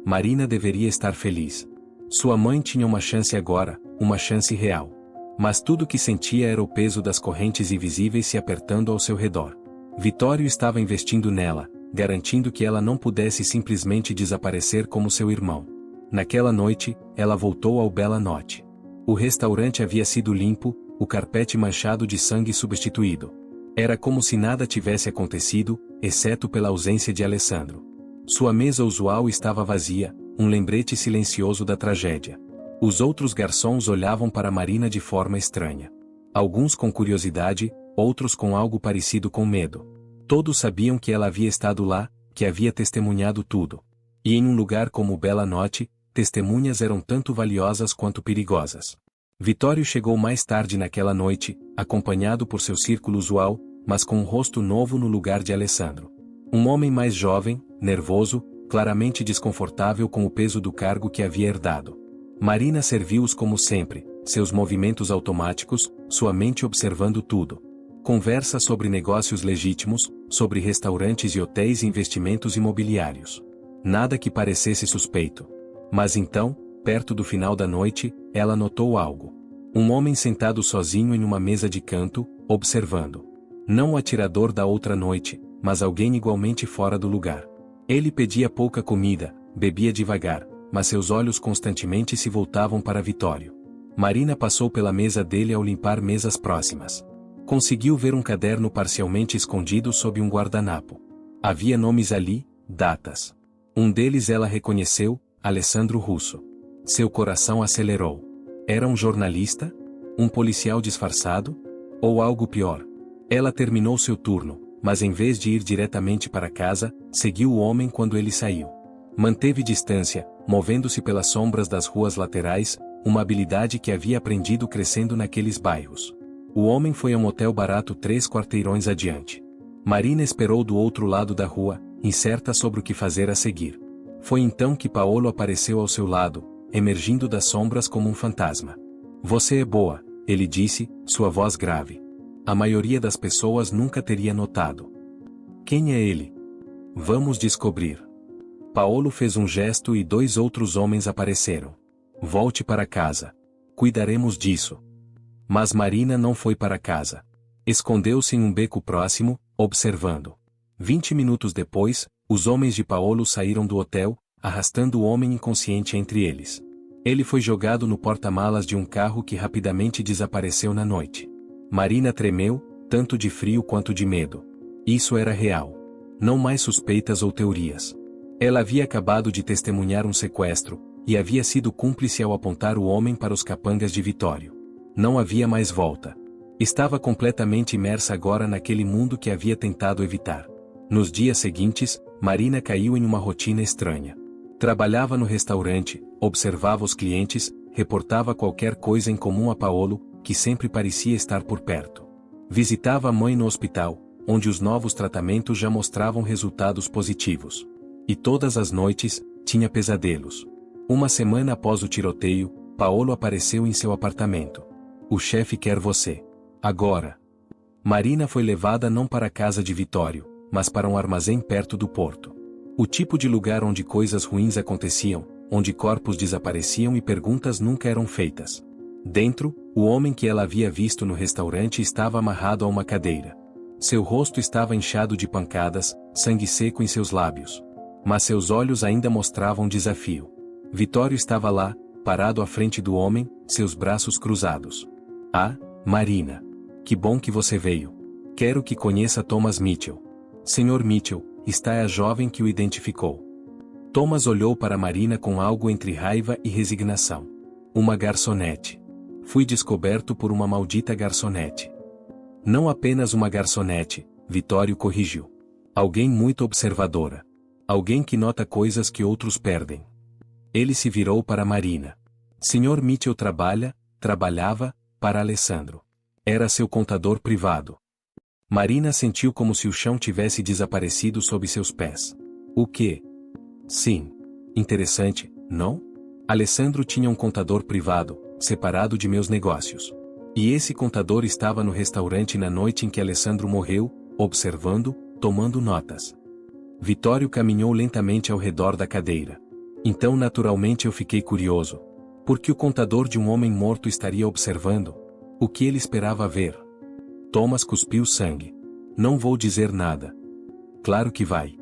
Marina deveria estar feliz. Sua mãe tinha uma chance agora, uma chance real. Mas tudo que sentia era o peso das correntes invisíveis se apertando ao seu redor. Vitório estava investindo nela, garantindo que ela não pudesse simplesmente desaparecer como seu irmão. Naquela noite, ela voltou ao Bela Notte. O restaurante havia sido limpo, o carpete manchado de sangue substituído. Era como se nada tivesse acontecido, exceto pela ausência de Alessandro. Sua mesa usual estava vazia, um lembrete silencioso da tragédia. Os outros garçons olhavam para Marina de forma estranha. Alguns com curiosidade, outros com algo parecido com medo. Todos sabiam que ela havia estado lá, que havia testemunhado tudo. E em um lugar como o Bela Notte, testemunhas eram tanto valiosas quanto perigosas. Vitório chegou mais tarde naquela noite, acompanhado por seu círculo usual, mas com um rosto novo no lugar de Alessandro. Um homem mais jovem, nervoso, claramente desconfortável com o peso do cargo que havia herdado. Marina serviu-os como sempre, seus movimentos automáticos, sua mente observando tudo. Conversa sobre negócios legítimos, sobre restaurantes e hotéis e investimentos imobiliários. Nada que parecesse suspeito. Mas então, perto do final da noite, ela notou algo. Um homem sentado sozinho em uma mesa de canto, observando. Não o atirador da outra noite, mas alguém igualmente fora do lugar. Ele pedia pouca comida, bebia devagar, mas seus olhos constantemente se voltavam para Vitório. Marina passou pela mesa dele ao limpar mesas próximas. Conseguiu ver um caderno parcialmente escondido sob um guardanapo. Havia nomes ali, datas. Um deles ela reconheceu, Alessandro Russo. Seu coração acelerou. Era um jornalista? Um policial disfarçado? Ou algo pior? Ela terminou seu turno, mas em vez de ir diretamente para casa, seguiu o homem quando ele saiu. Manteve distância, movendo-se pelas sombras das ruas laterais, uma habilidade que havia aprendido crescendo naqueles bairros. O homem foi a um hotel barato 3 quarteirões adiante. Marina esperou do outro lado da rua, incerta sobre o que fazer a seguir. Foi então que Paolo apareceu ao seu lado, emergindo das sombras como um fantasma. "Você é boa", ele disse, sua voz grave. A maioria das pessoas nunca teria notado. "Quem é ele?" "Vamos descobrir." Paolo fez um gesto e 2 outros homens apareceram. "Volte para casa. Cuidaremos disso." Mas Marina não foi para casa. Escondeu-se em um beco próximo, observando. 20 minutos depois, os homens de Paolo saíram do hotel, arrastando o homem inconsciente entre eles. Ele foi jogado no porta-malas de um carro que rapidamente desapareceu na noite. Marina tremeu, tanto de frio quanto de medo. Isso era real. Não mais suspeitas ou teorias. Ela havia acabado de testemunhar um sequestro, e havia sido cúmplice ao apontar o homem para os capangas de Vitório. Não havia mais volta. Estava completamente imersa agora naquele mundo que havia tentado evitar. Nos dias seguintes, Marina caiu em uma rotina estranha. Trabalhava no restaurante, observava os clientes, reportava qualquer coisa em comum a Paolo, que sempre parecia estar por perto. Visitava a mãe no hospital, onde os novos tratamentos já mostravam resultados positivos. E todas as noites, tinha pesadelos. Uma semana após o tiroteio, Paolo apareceu em seu apartamento. O chefe quer você. Agora. Marina foi levada não para a casa de Vittorio, mas para um armazém perto do porto. O tipo de lugar onde coisas ruins aconteciam, onde corpos desapareciam e perguntas nunca eram feitas. Dentro, o homem que ela havia visto no restaurante estava amarrado a uma cadeira. Seu rosto estava inchado de pancadas, sangue seco em seus lábios. Mas seus olhos ainda mostravam desafio. Vittorio estava lá, parado à frente do homem, seus braços cruzados. Ah, Marina. Que bom que você veio. Quero que conheça Thomas Mitchell. Sr. Mitchell, está a jovem que o identificou. Thomas olhou para Marina com algo entre raiva e resignação. Uma garçonete. Fui descoberto por uma maldita garçonete. Não apenas uma garçonete, Vittorio corrigiu. Alguém muito observadora. Alguém que nota coisas que outros perdem. Ele se virou para Marina. Sr. Mitchell trabalhava, para Alessandro. Era seu contador privado. Marina sentiu como se o chão tivesse desaparecido sob seus pés. O quê? Sim. Interessante, não? Alessandro tinha um contador privado, separado de meus negócios. E esse contador estava no restaurante na noite em que Alessandro morreu, observando, tomando notas. Vittorio caminhou lentamente ao redor da cadeira. Então naturalmente eu fiquei curioso. Por que o contador de um homem morto estaria observando? O que ele esperava ver? Thomas cuspiu sangue. Não vou dizer nada. Claro que vai.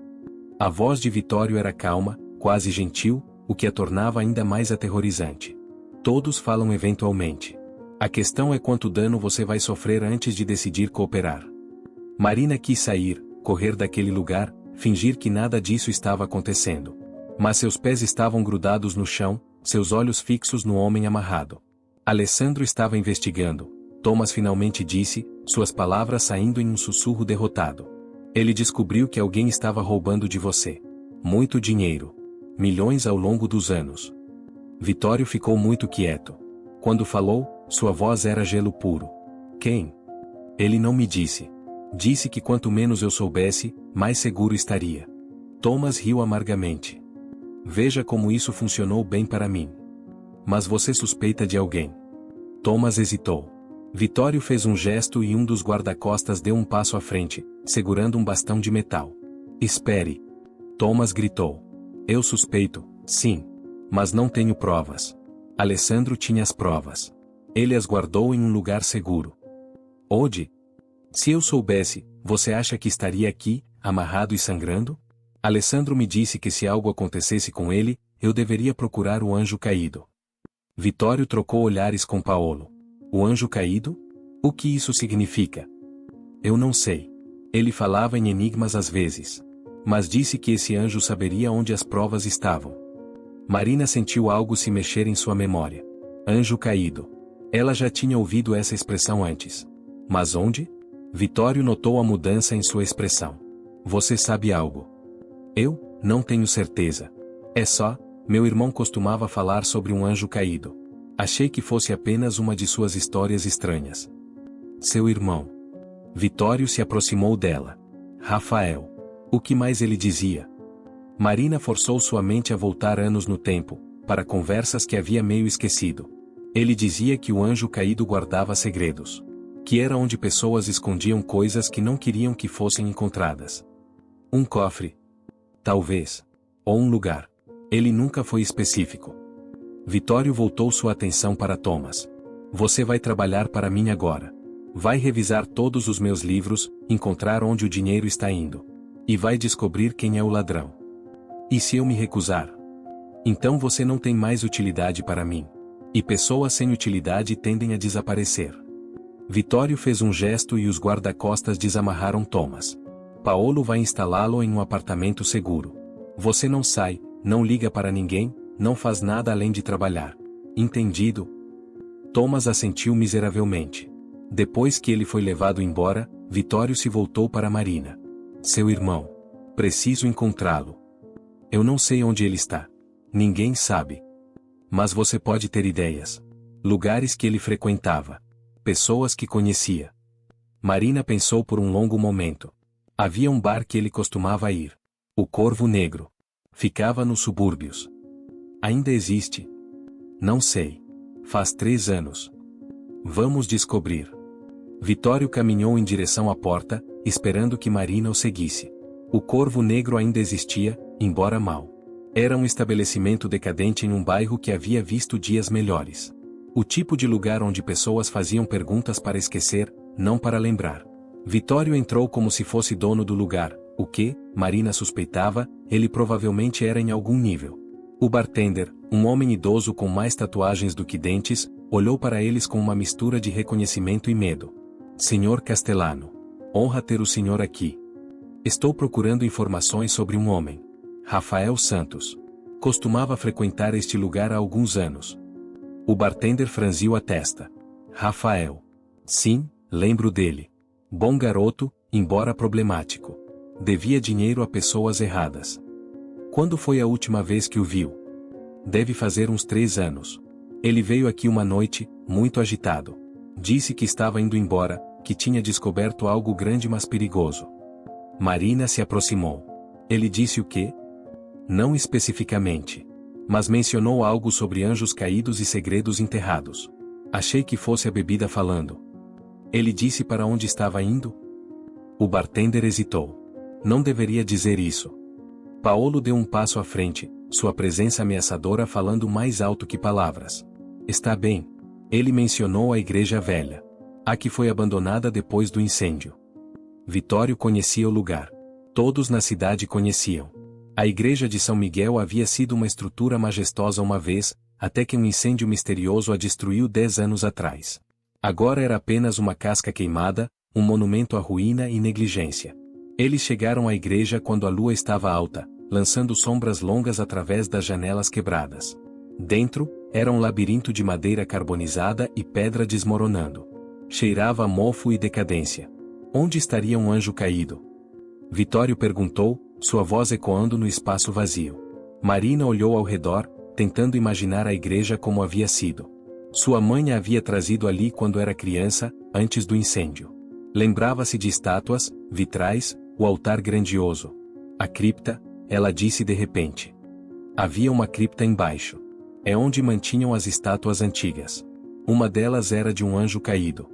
A voz de Vittorio era calma, quase gentil, o que a tornava ainda mais aterrorizante. Todos falam eventualmente. A questão é quanto dano você vai sofrer antes de decidir cooperar. Marina quis sair, correr daquele lugar, fingir que nada disso estava acontecendo. Mas seus pés estavam grudados no chão, seus olhos fixos no homem amarrado. Alessandro estava investigando. Thomas finalmente disse, suas palavras saindo em um sussurro derrotado. Ele descobriu que alguém estava roubando de você. Muito dinheiro. Milhões ao longo dos anos. Vittorio ficou muito quieto. Quando falou, sua voz era gelo puro. Quem? Ele não me disse. Disse que quanto menos eu soubesse, mais seguro estaria. Thomas riu amargamente. Veja como isso funcionou bem para mim. Mas você suspeita de alguém. Thomas hesitou. Vittorio fez um gesto e um dos guarda-costas deu um passo à frente, segurando um bastão de metal. Espere. Thomas gritou. Eu suspeito, sim. Mas não tenho provas. Alessandro tinha as provas. Ele as guardou em um lugar seguro. Ode. Se eu soubesse, você acha que estaria aqui, amarrado e sangrando? Alessandro me disse que se algo acontecesse com ele, eu deveria procurar o anjo caído. Vittorio trocou olhares com Paolo. O anjo caído? O que isso significa? Eu não sei. Ele falava em enigmas às vezes. Mas disse que esse anjo saberia onde as provas estavam. Marina sentiu algo se mexer em sua memória. Anjo caído. Ela já tinha ouvido essa expressão antes. Mas onde? Vittorio notou a mudança em sua expressão. Você sabe algo? Eu, não tenho certeza. É só, meu irmão costumava falar sobre um anjo caído. Achei que fosse apenas uma de suas histórias estranhas. Seu irmão. Vittorio se aproximou dela. Rafael. O que mais ele dizia? Marina forçou sua mente a voltar anos no tempo, para conversas que havia meio esquecido. Ele dizia que o anjo caído guardava segredos. Que era onde pessoas escondiam coisas que não queriam que fossem encontradas. Um cofre. Talvez. Ou um lugar. Ele nunca foi específico. Vittorio voltou sua atenção para Thomas. Você vai trabalhar para mim agora. Vai revisar todos os meus livros, encontrar onde o dinheiro está indo. E vai descobrir quem é o ladrão. E se eu me recusar? Então você não tem mais utilidade para mim. E pessoas sem utilidade tendem a desaparecer. Vittorio fez um gesto e os guarda-costas desamarraram Thomas. Paolo vai instalá-lo em um apartamento seguro. Você não sai, não liga para ninguém, não faz nada além de trabalhar. Entendido? Thomas assentiu miseravelmente. Depois que ele foi levado embora, Vittorio se voltou para Marina. Seu irmão. Preciso encontrá-lo. Eu não sei onde ele está. Ninguém sabe. Mas você pode ter ideias. Lugares que ele frequentava. Pessoas que conhecia. Marina pensou por um longo momento. Havia um bar que ele costumava ir. O Corvo Negro. Ficava nos subúrbios. Ainda existe? Não sei. Faz 3 anos. Vamos descobrir. Vitório caminhou em direção à porta, esperando que Marina o seguisse. O Corvo Negro ainda existia, embora mal. Era um estabelecimento decadente em um bairro que havia visto dias melhores. O tipo de lugar onde pessoas faziam perguntas para esquecer, não para lembrar. Vitório entrou como se fosse dono do lugar, o que, Marina suspeitava, ele provavelmente era em algum nível. O bartender, um homem idoso com mais tatuagens do que dentes, olhou para eles com uma mistura de reconhecimento e medo. Senhor Castellano. Honra ter o senhor aqui. Estou procurando informações sobre um homem. Rafael Santos. Costumava frequentar este lugar há alguns anos. O bartender franziu a testa. Rafael. Sim, lembro dele. Bom garoto, embora problemático. Devia dinheiro a pessoas erradas. Quando foi a última vez que o viu? Deve fazer uns 3 anos. Ele veio aqui uma noite, muito agitado. Disse que estava indo embora, que tinha descoberto algo grande mas perigoso. Marina se aproximou. Ele disse o quê? Não especificamente. Mas mencionou algo sobre anjos caídos e segredos enterrados. Achei que fosse a bebida falando. Ele disse para onde estava indo? O bartender hesitou. Não deveria dizer isso. Paolo deu um passo à frente, sua presença ameaçadora falando mais alto que palavras. Está bem. Ele mencionou a igreja velha. A que foi abandonada depois do incêndio. Vitório conhecia o lugar. Todos na cidade conheciam. A igreja de São Miguel havia sido uma estrutura majestosa uma vez, até que um incêndio misterioso a destruiu 10 anos atrás. Agora era apenas uma casca queimada, um monumento à ruína e negligência. Eles chegaram à igreja quando a lua estava alta, lançando sombras longas através das janelas quebradas. Dentro, era um labirinto de madeira carbonizada e pedra desmoronando. Cheirava a mofo e decadência. Onde estaria um anjo caído? Vitório perguntou, sua voz ecoando no espaço vazio. Marina olhou ao redor, tentando imaginar a igreja como havia sido. Sua mãe a havia trazido ali quando era criança, antes do incêndio. Lembrava-se de estátuas, vitrais, o altar grandioso. A cripta, ela disse de repente. Havia uma cripta embaixo. É onde mantinham as estátuas antigas. Uma delas era de um anjo caído.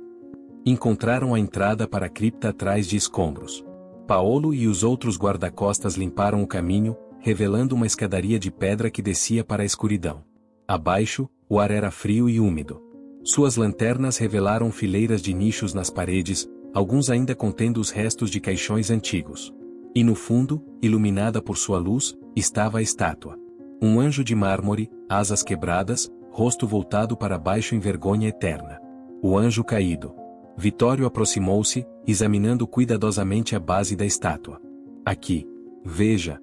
Encontraram a entrada para a cripta atrás de escombros. Paolo e os outros guarda-costas limparam o caminho, revelando uma escadaria de pedra que descia para a escuridão. Abaixo, o ar era frio e úmido. Suas lanternas revelaram fileiras de nichos nas paredes, alguns ainda contendo os restos de caixões antigos. E no fundo, iluminada por sua luz, estava a estátua. Um anjo de mármore, asas quebradas, rosto voltado para baixo em vergonha eterna. O anjo caído. Vitório aproximou-se, examinando cuidadosamente a base da estátua. Aqui. Veja.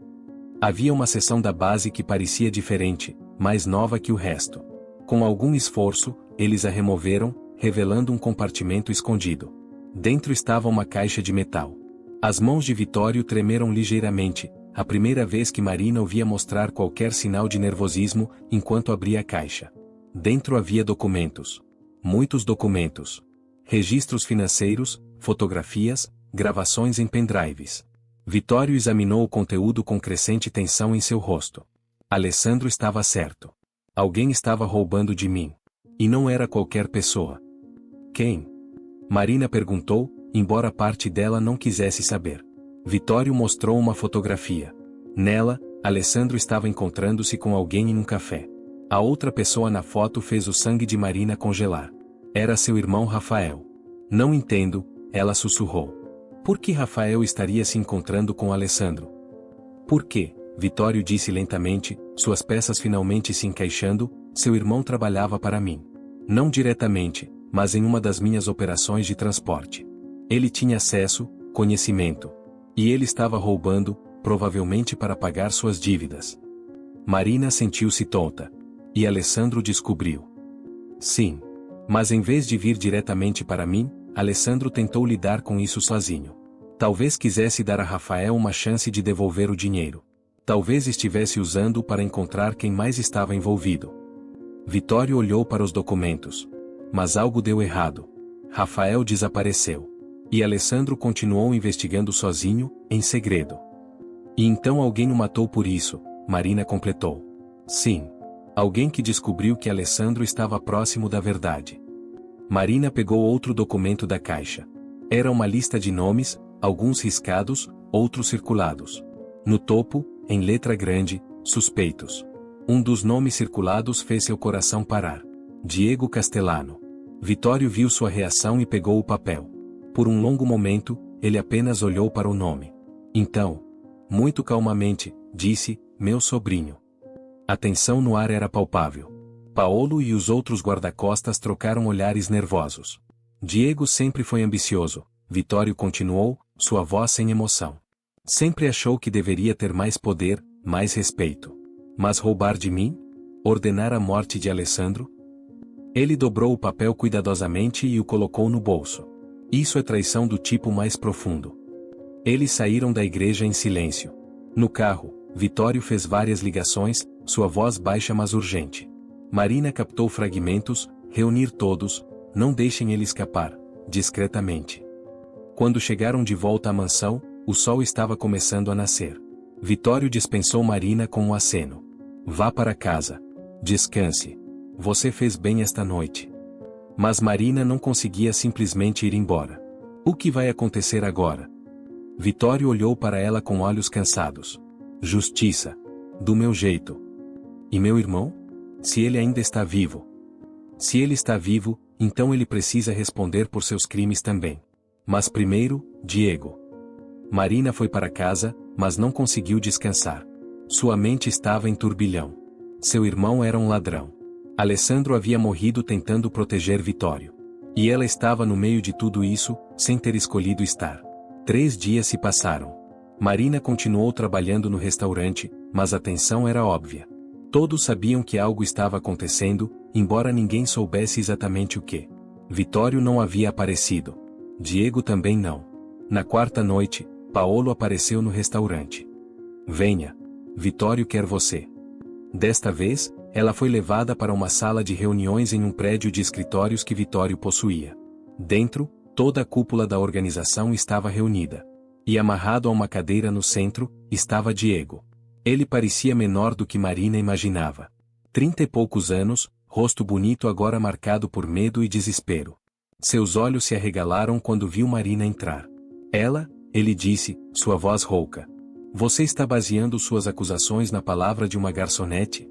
Havia uma seção da base que parecia diferente, mais nova que o resto. Com algum esforço, eles a removeram, revelando um compartimento escondido. Dentro estava uma caixa de metal. As mãos de Vitório tremeram ligeiramente, a primeira vez que Marina o via mostrar qualquer sinal de nervosismo, enquanto abria a caixa. Dentro havia documentos. Muitos documentos. Registros financeiros, fotografias, gravações em pendrives. Vitório examinou o conteúdo com crescente tensão em seu rosto. Alessandro estava certo. Alguém estava roubando de mim. E não era qualquer pessoa. Quem? Marina perguntou, embora parte dela não quisesse saber. Vitório mostrou uma fotografia. Nela, Alessandro estava encontrando-se com alguém em um café. A outra pessoa na foto fez o sangue de Marina congelar. Era seu irmão Rafael. Não entendo, ela sussurrou. Por que Rafael estaria se encontrando com Alessandro? Por quê? Vitório disse lentamente, suas peças finalmente se encaixando, seu irmão trabalhava para mim. Não diretamente, mas em uma das minhas operações de transporte. Ele tinha acesso, conhecimento. E ele estava roubando, provavelmente para pagar suas dívidas. Marina sentiu-se tonta. E Alessandro descobriu. Sim. Mas em vez de vir diretamente para mim, Alessandro tentou lidar com isso sozinho. Talvez quisesse dar a Rafael uma chance de devolver o dinheiro. Talvez estivesse usando-o para encontrar quem mais estava envolvido. Vitório olhou para os documentos. Mas algo deu errado. Rafael desapareceu. E Alessandro continuou investigando sozinho, em segredo. E então alguém o matou por isso, Marina completou. Sim. Alguém que descobriu que Alessandro estava próximo da verdade. Marina pegou outro documento da caixa. Era uma lista de nomes, alguns riscados, outros circulados. No topo, em letra grande, suspeitos. Um dos nomes circulados fez seu coração parar. Diego Castellano. Vitório viu sua reação e pegou o papel. Por um longo momento, ele apenas olhou para o nome. Então, muito calmamente, disse, meu sobrinho. A tensão no ar era palpável. Paolo e os outros guarda-costas trocaram olhares nervosos. Diego sempre foi ambicioso, Vitório continuou, sua voz sem emoção. Sempre achou que deveria ter mais poder, mais respeito. Mas roubar de mim? Ordenar a morte de Alessandro? Ele dobrou o papel cuidadosamente e o colocou no bolso. Isso é traição do tipo mais profundo. Eles saíram da igreja em silêncio. No carro, Vitório fez várias ligações, sua voz baixa mas urgente. Marina captou fragmentos, reunir todos, não deixem ele escapar, discretamente. Quando chegaram de volta à mansão, o sol estava começando a nascer. Vitório dispensou Marina com um aceno. Vá para casa. Descanse. Você fez bem esta noite. Mas Marina não conseguia simplesmente ir embora. O que vai acontecer agora? Vitório olhou para ela com olhos cansados. Justiça. Do meu jeito. E meu irmão? Se ele ainda está vivo. Se ele está vivo, então ele precisa responder por seus crimes também. Mas primeiro, Diego. Marina foi para casa, mas não conseguiu descansar. Sua mente estava em turbilhão. Seu irmão era um ladrão. Alessandro havia morrido tentando proteger Vitório. E ela estava no meio de tudo isso, sem ter escolhido estar. 3 dias se passaram. Marina continuou trabalhando no restaurante, mas a tensão era óbvia. Todos sabiam que algo estava acontecendo, embora ninguém soubesse exatamente o que. Vitório não havia aparecido. Diego também não. Na 4ª noite, Paolo apareceu no restaurante. Venha. Vitório quer você. Desta vez, ela foi levada para uma sala de reuniões em um prédio de escritórios que Vitório possuía. Dentro, toda a cúpula da organização estava reunida. E amarrado a uma cadeira no centro, estava Diego. Ele parecia menor do que Marina imaginava. 30 e poucos anos, rosto bonito agora marcado por medo e desespero. Seus olhos se arregalaram quando viu Marina entrar. Ele disse, sua voz rouca. Você está baseando suas acusações na palavra de uma garçonete?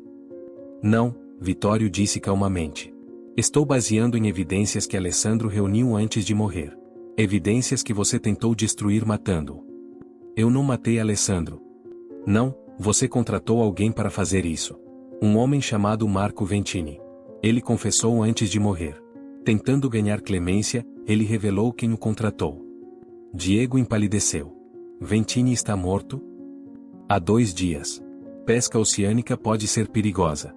Não, Vitório disse calmamente. Estou baseando em evidências que Alessandro reuniu antes de morrer. Evidências que você tentou destruir matando-o. Eu não matei Alessandro. Não, você contratou alguém para fazer isso. Um homem chamado Marco Ventini. Ele confessou antes de morrer. Tentando ganhar clemência, ele revelou quem o contratou. Diego empalideceu. Ventini está morto? Há 2 dias. Pesca oceânica pode ser perigosa.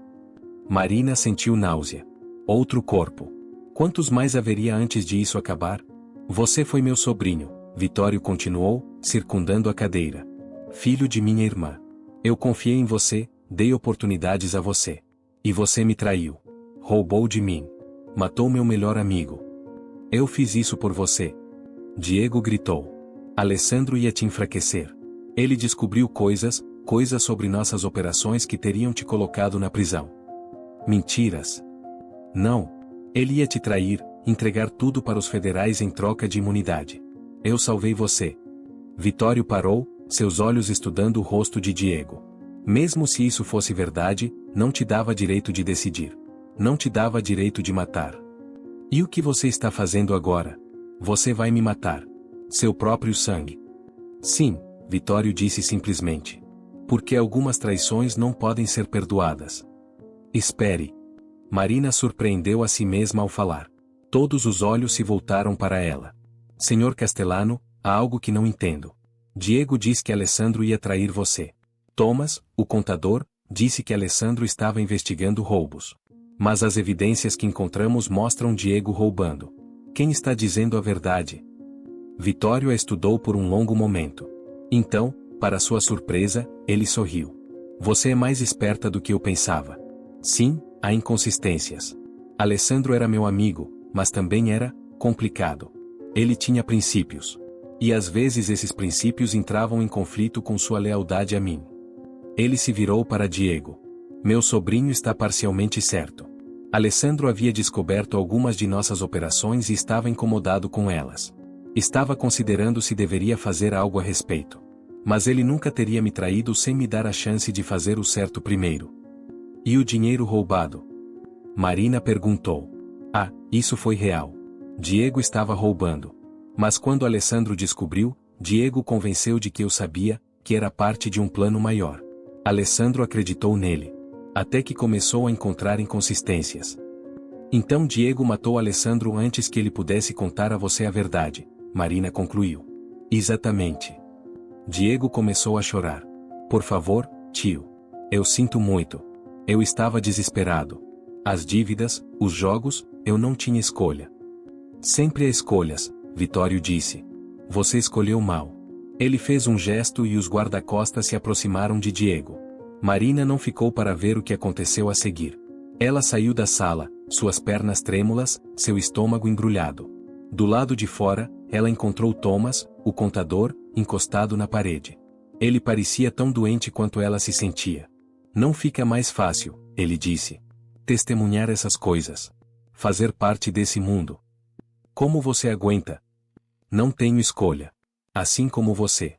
Marina sentiu náusea. Outro corpo. Quantos mais haveria antes de isso acabar? Você foi meu sobrinho, Vitório continuou, circundando a cadeira. Filho de minha irmã. Eu confiei em você, dei oportunidades a você. E você me traiu. Roubou de mim. Matou meu melhor amigo. Eu fiz isso por você. Diego gritou. Alessandro ia te enfraquecer. Ele descobriu coisas sobre nossas operações que teriam te colocado na prisão. Mentiras. Não. Ele ia te trair, entregar tudo para os federais em troca de imunidade. Eu salvei você. Vitório parou, seus olhos estudando o rosto de Diego. Mesmo se isso fosse verdade, não te dava direito de decidir. Não te dava direito de matar. E o que você está fazendo agora? Você vai me matar. Seu próprio sangue. Sim, Vitório disse simplesmente. Porque algumas traições não podem ser perdoadas. Espere. Marina surpreendeu a si mesma ao falar. Todos os olhos se voltaram para ela. Senhor Castellano, há algo que não entendo. Diego diz que Alessandro ia trair você. Thomas, o contador, disse que Alessandro estava investigando roubos. Mas as evidências que encontramos mostram Diego roubando. Quem está dizendo a verdade? Vitório a estudou por um longo momento. Então, para sua surpresa, ele sorriu. Você é mais esperta do que eu pensava. Sim, Há inconsistências. Alessandro era meu amigo, mas também era complicado. Ele tinha princípios. E às vezes esses princípios entravam em conflito com sua lealdade a mim. Ele se virou para Diego. Meu sobrinho está parcialmente certo. Alessandro havia descoberto algumas de nossas operações e estava incomodado com elas. Estava considerando se deveria fazer algo a respeito. Mas ele nunca teria me traído sem me dar a chance de fazer o certo primeiro. E o dinheiro roubado? Marina perguntou. Ah, isso foi real. Diego estava roubando. Mas quando Alessandro descobriu, Diego convenceu de que eu sabia, que era parte de um plano maior. Alessandro acreditou nele. Até que começou a encontrar inconsistências. Então Diego matou Alessandro antes que ele pudesse contar a você a verdade, Marina concluiu. Exatamente. Diego começou a chorar. Por favor, tio. Eu sinto muito. Eu estava desesperado. As dívidas, os jogos, eu não tinha escolha. Sempre há escolhas, Vitório disse. Você escolheu mal. Ele fez um gesto e os guarda-costas se aproximaram de Diego. Marina não ficou para ver o que aconteceu a seguir. Ela saiu da sala, suas pernas trêmulas, seu estômago embrulhado. Do lado de fora, ela encontrou Thomas, o contador, encostado na parede. Ele parecia tão doente quanto ela se sentia. Não fica mais fácil, ele disse. Testemunhar essas coisas. Fazer parte desse mundo. Como você aguenta? Não tenho escolha. Assim como você.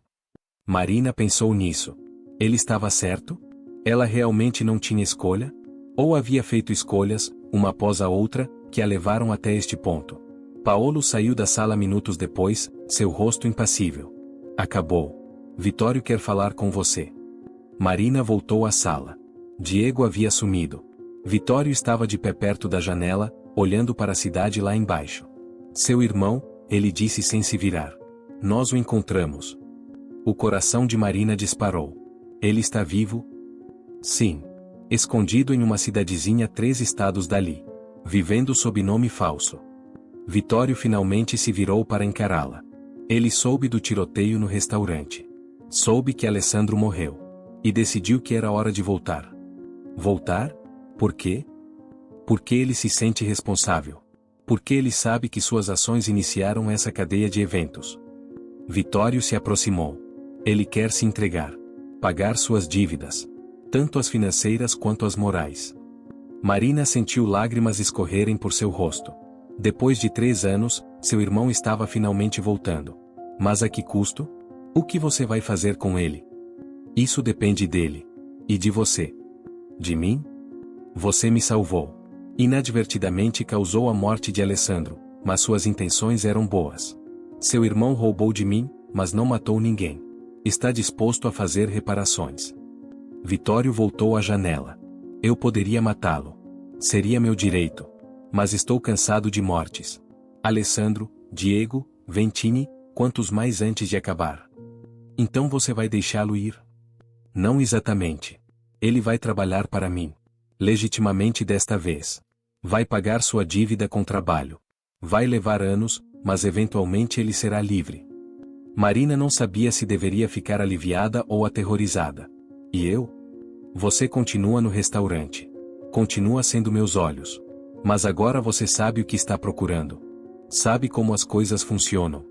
Marina pensou nisso. Ele estava certo? Ela realmente não tinha escolha? Ou havia feito escolhas, uma após a outra, que a levaram até este ponto? Paolo saiu da sala minutos depois, seu rosto impassível. Acabou. Vitório quer falar com você. Marina voltou à sala. Diego havia sumido. Vitório estava de pé perto da janela, olhando para a cidade lá embaixo. Seu irmão, ele disse sem se virar. Nós o encontramos. O coração de Marina disparou. Ele está vivo? Sim. Escondido em uma cidadezinha 3 estados dali. Vivendo sob nome falso. Vitório finalmente se virou para encará-la. Ele soube do tiroteio no restaurante. Soube que Alessandro morreu. E decidiu que era hora de voltar. Voltar? Por quê? Porque ele se sente responsável. Porque ele sabe que suas ações iniciaram essa cadeia de eventos. Vitório se aproximou. Ele quer se entregar. Pagar suas dívidas. Tanto as financeiras quanto as morais. Marina sentiu lágrimas escorrerem por seu rosto. Depois de 3 anos, seu irmão estava finalmente voltando. Mas a que custo? O que você vai fazer com ele? Isso depende dele. E de você. De mim? Você me salvou. Inadvertidamente causou a morte de Alessandro, mas suas intenções eram boas. Seu irmão roubou de mim, mas não matou ninguém. Está disposto a fazer reparações. Vitório voltou à janela. Eu poderia matá-lo. Seria meu direito. Mas estou cansado de mortes. Alessandro, Diego, Ventini, quantos mais antes de acabar. Então você vai deixá-lo ir? Não exatamente. Ele vai trabalhar para mim. Legitimamente desta vez. Vai pagar sua dívida com trabalho. Vai levar anos, mas eventualmente ele será livre. Marina não sabia se deveria ficar aliviada ou aterrorizada. E eu? Você continua no restaurante. Continua sendo meus olhos. Mas agora você sabe o que está procurando. Sabe como as coisas funcionam.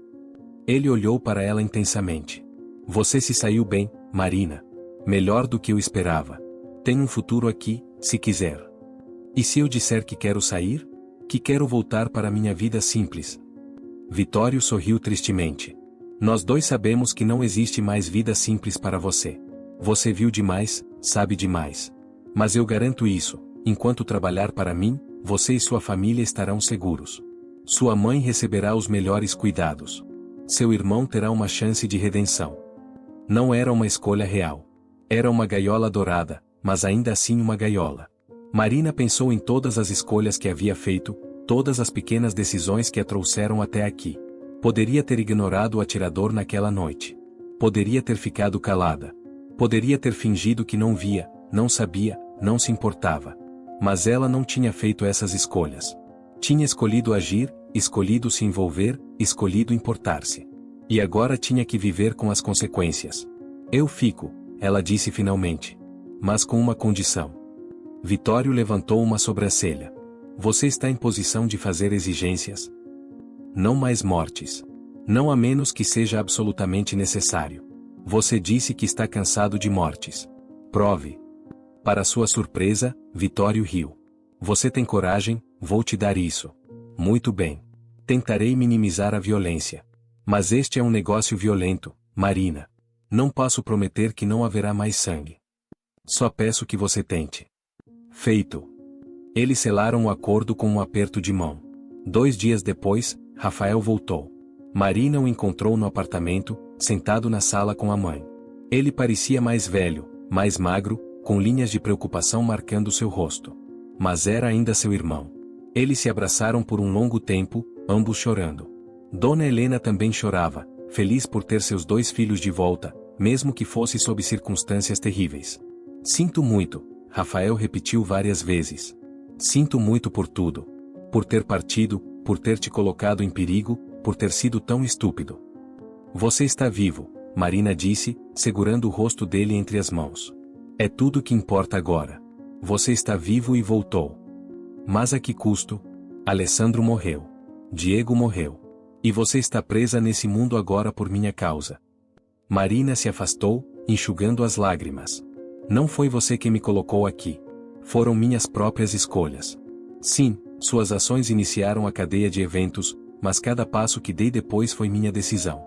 Ele olhou para ela intensamente. Você se saiu bem, Marina. Melhor do que eu esperava. Tem um futuro aqui, se quiser. E se eu disser que quero sair? Que quero voltar para minha vida simples? Vitório sorriu tristemente. Nós dois sabemos que não existe mais vida simples para você. Você viu demais, sabe demais. Mas eu garanto isso, enquanto trabalhar para mim, você e sua família estarão seguros. Sua mãe receberá os melhores cuidados. Seu irmão terá uma chance de redenção. Não era uma escolha real. Era uma gaiola dourada, mas ainda assim uma gaiola. Marina pensou em todas as escolhas que havia feito, todas as pequenas decisões que a trouxeram até aqui. Poderia ter ignorado o atirador naquela noite. Poderia ter ficado calada. Poderia ter fingido que não via, não sabia, não se importava. Mas ela não tinha feito essas escolhas. Tinha escolhido agir, escolhido se envolver, escolhido importar-se. E agora tinha que viver com as consequências. Eu fico, ela disse finalmente. Mas com uma condição. Vitório levantou uma sobrancelha. Você está em posição de fazer exigências? Não mais mortes. Não a menos que seja absolutamente necessário. Você disse que está cansado de mortes. Prove. Para sua surpresa, Vitório riu. Você tem coragem, vou te dar isso. Muito bem. Tentarei minimizar a violência. Mas este é um negócio violento, Marina. Não posso prometer que não haverá mais sangue. Só peço que você tente. Feito. Eles selaram o acordo com um aperto de mão. 2 dias depois, Rafael voltou. Marina o encontrou no apartamento, sentado na sala com a mãe. Ele parecia mais velho, mais magro, com linhas de preocupação marcando seu rosto. Mas era ainda seu irmão. Eles se abraçaram por um longo tempo, ambos chorando. Dona Helena também chorava, feliz por ter seus 2 filhos de volta, mesmo que fosse sob circunstâncias terríveis. Sinto muito, Rafael repetiu várias vezes. Sinto muito por tudo. Por ter partido, por ter te colocado em perigo, por ter sido tão estúpido. Você está vivo, Marina disse, segurando o rosto dele entre as mãos. É tudo que importa agora. Você está vivo e voltou. Mas a que custo? Alessandro morreu. Diego morreu. E você está presa nesse mundo agora por minha causa. Marina se afastou, enxugando as lágrimas. Não foi você que me colocou aqui. Foram minhas próprias escolhas. Sim, suas ações iniciaram a cadeia de eventos, mas cada passo que dei depois foi minha decisão.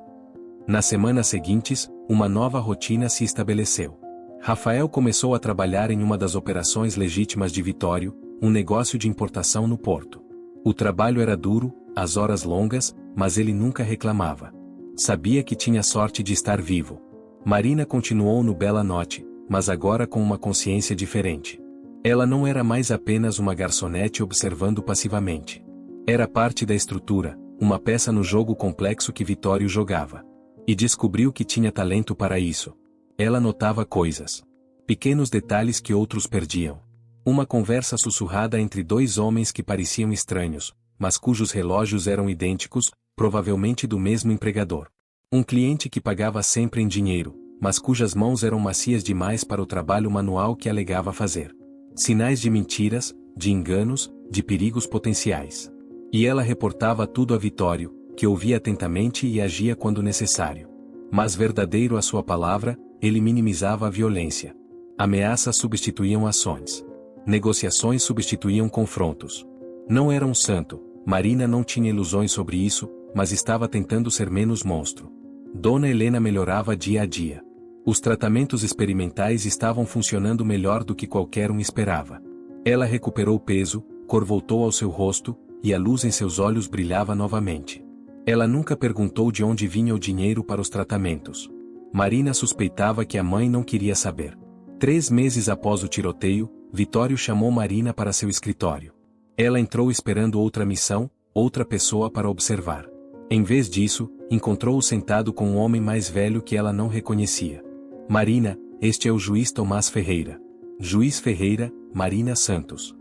Nas semanas seguintes, uma nova rotina se estabeleceu. Rafael começou a trabalhar em uma das operações legítimas de Vitório, um negócio de importação no porto. O trabalho era duro, as horas longas, mas ele nunca reclamava. Sabia que tinha sorte de estar vivo. Marina continuou no Bela Notte, mas agora com uma consciência diferente. Ela não era mais apenas uma garçonete observando passivamente. Era parte da estrutura, uma peça no jogo complexo que Vitório jogava. E descobriu que tinha talento para isso. Ela notava coisas. Pequenos detalhes que outros perdiam. Uma conversa sussurrada entre 2 homens que pareciam estranhos, mas cujos relógios eram idênticos, provavelmente do mesmo empregador. Um cliente que pagava sempre em dinheiro, mas cujas mãos eram macias demais para o trabalho manual que alegava fazer. Sinais de mentiras, de enganos, de perigos potenciais. E ela reportava tudo a Vitório, que ouvia atentamente e agia quando necessário. Mas verdadeiro à sua palavra, ele minimizava a violência. Ameaças substituíam ações. Negociações substituíam confrontos. Não era um santo, Marina não tinha ilusões sobre isso, mas estava tentando ser menos monstro. Dona Helena melhorava dia a dia. Os tratamentos experimentais estavam funcionando melhor do que qualquer um esperava. Ela recuperou peso, cor voltou ao seu rosto, e a luz em seus olhos brilhava novamente. Ela nunca perguntou de onde vinha o dinheiro para os tratamentos. Marina suspeitava que a mãe não queria saber. 3 meses após o tiroteio, Vitório chamou Marina para seu escritório. Ela entrou esperando outra missão, outra pessoa para observar. Em vez disso, encontrou-o sentado com um homem mais velho que ela não reconhecia. Marina, este é o juiz Tomás Ferreira. Juiz Ferreira, Marina Santos.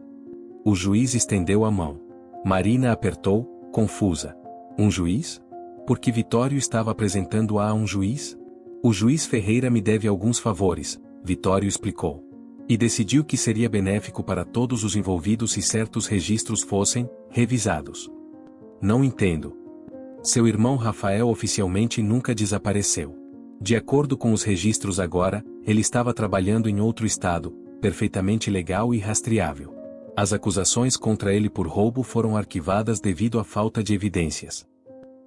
O juiz estendeu a mão. Marina apertou, confusa. Um juiz? Porque Vitório estava apresentando-a a um juiz? O juiz Ferreira me deve alguns favores, Vitório explicou. E decidiu que seria benéfico para todos os envolvidos se certos registros fossem revisados. Não entendo. Seu irmão Rafael oficialmente nunca desapareceu. De acordo com os registros agora, ele estava trabalhando em outro estado, perfeitamente legal e rastreável. As acusações contra ele por roubo foram arquivadas devido à falta de evidências.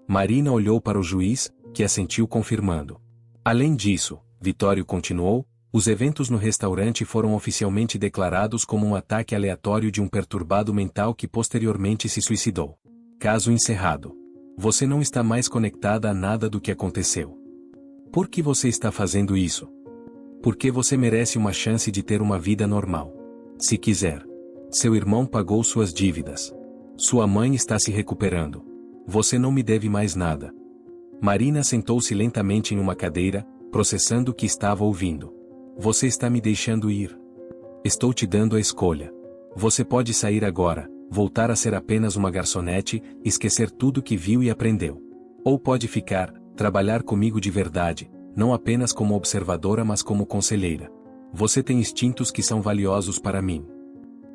Marina olhou para o juiz, que assentiu confirmando. Além disso, Vitório continuou, os eventos no restaurante foram oficialmente declarados como um ataque aleatório de um perturbado mental que posteriormente se suicidou. Caso encerrado. Você não está mais conectada a nada do que aconteceu. Por que você está fazendo isso? Porque você merece uma chance de ter uma vida normal. Se quiser. Seu irmão pagou suas dívidas. Sua mãe está se recuperando. Você não me deve mais nada. Marina sentou-se lentamente em uma cadeira, processando o que estava ouvindo. Você está me deixando ir. Estou te dando a escolha. Você pode sair agora, voltar a ser apenas uma garçonete, esquecer tudo que viu e aprendeu. Ou pode ficar, trabalhar comigo de verdade, não apenas como observadora mas como conselheira. Você tem instintos que são valiosos para mim.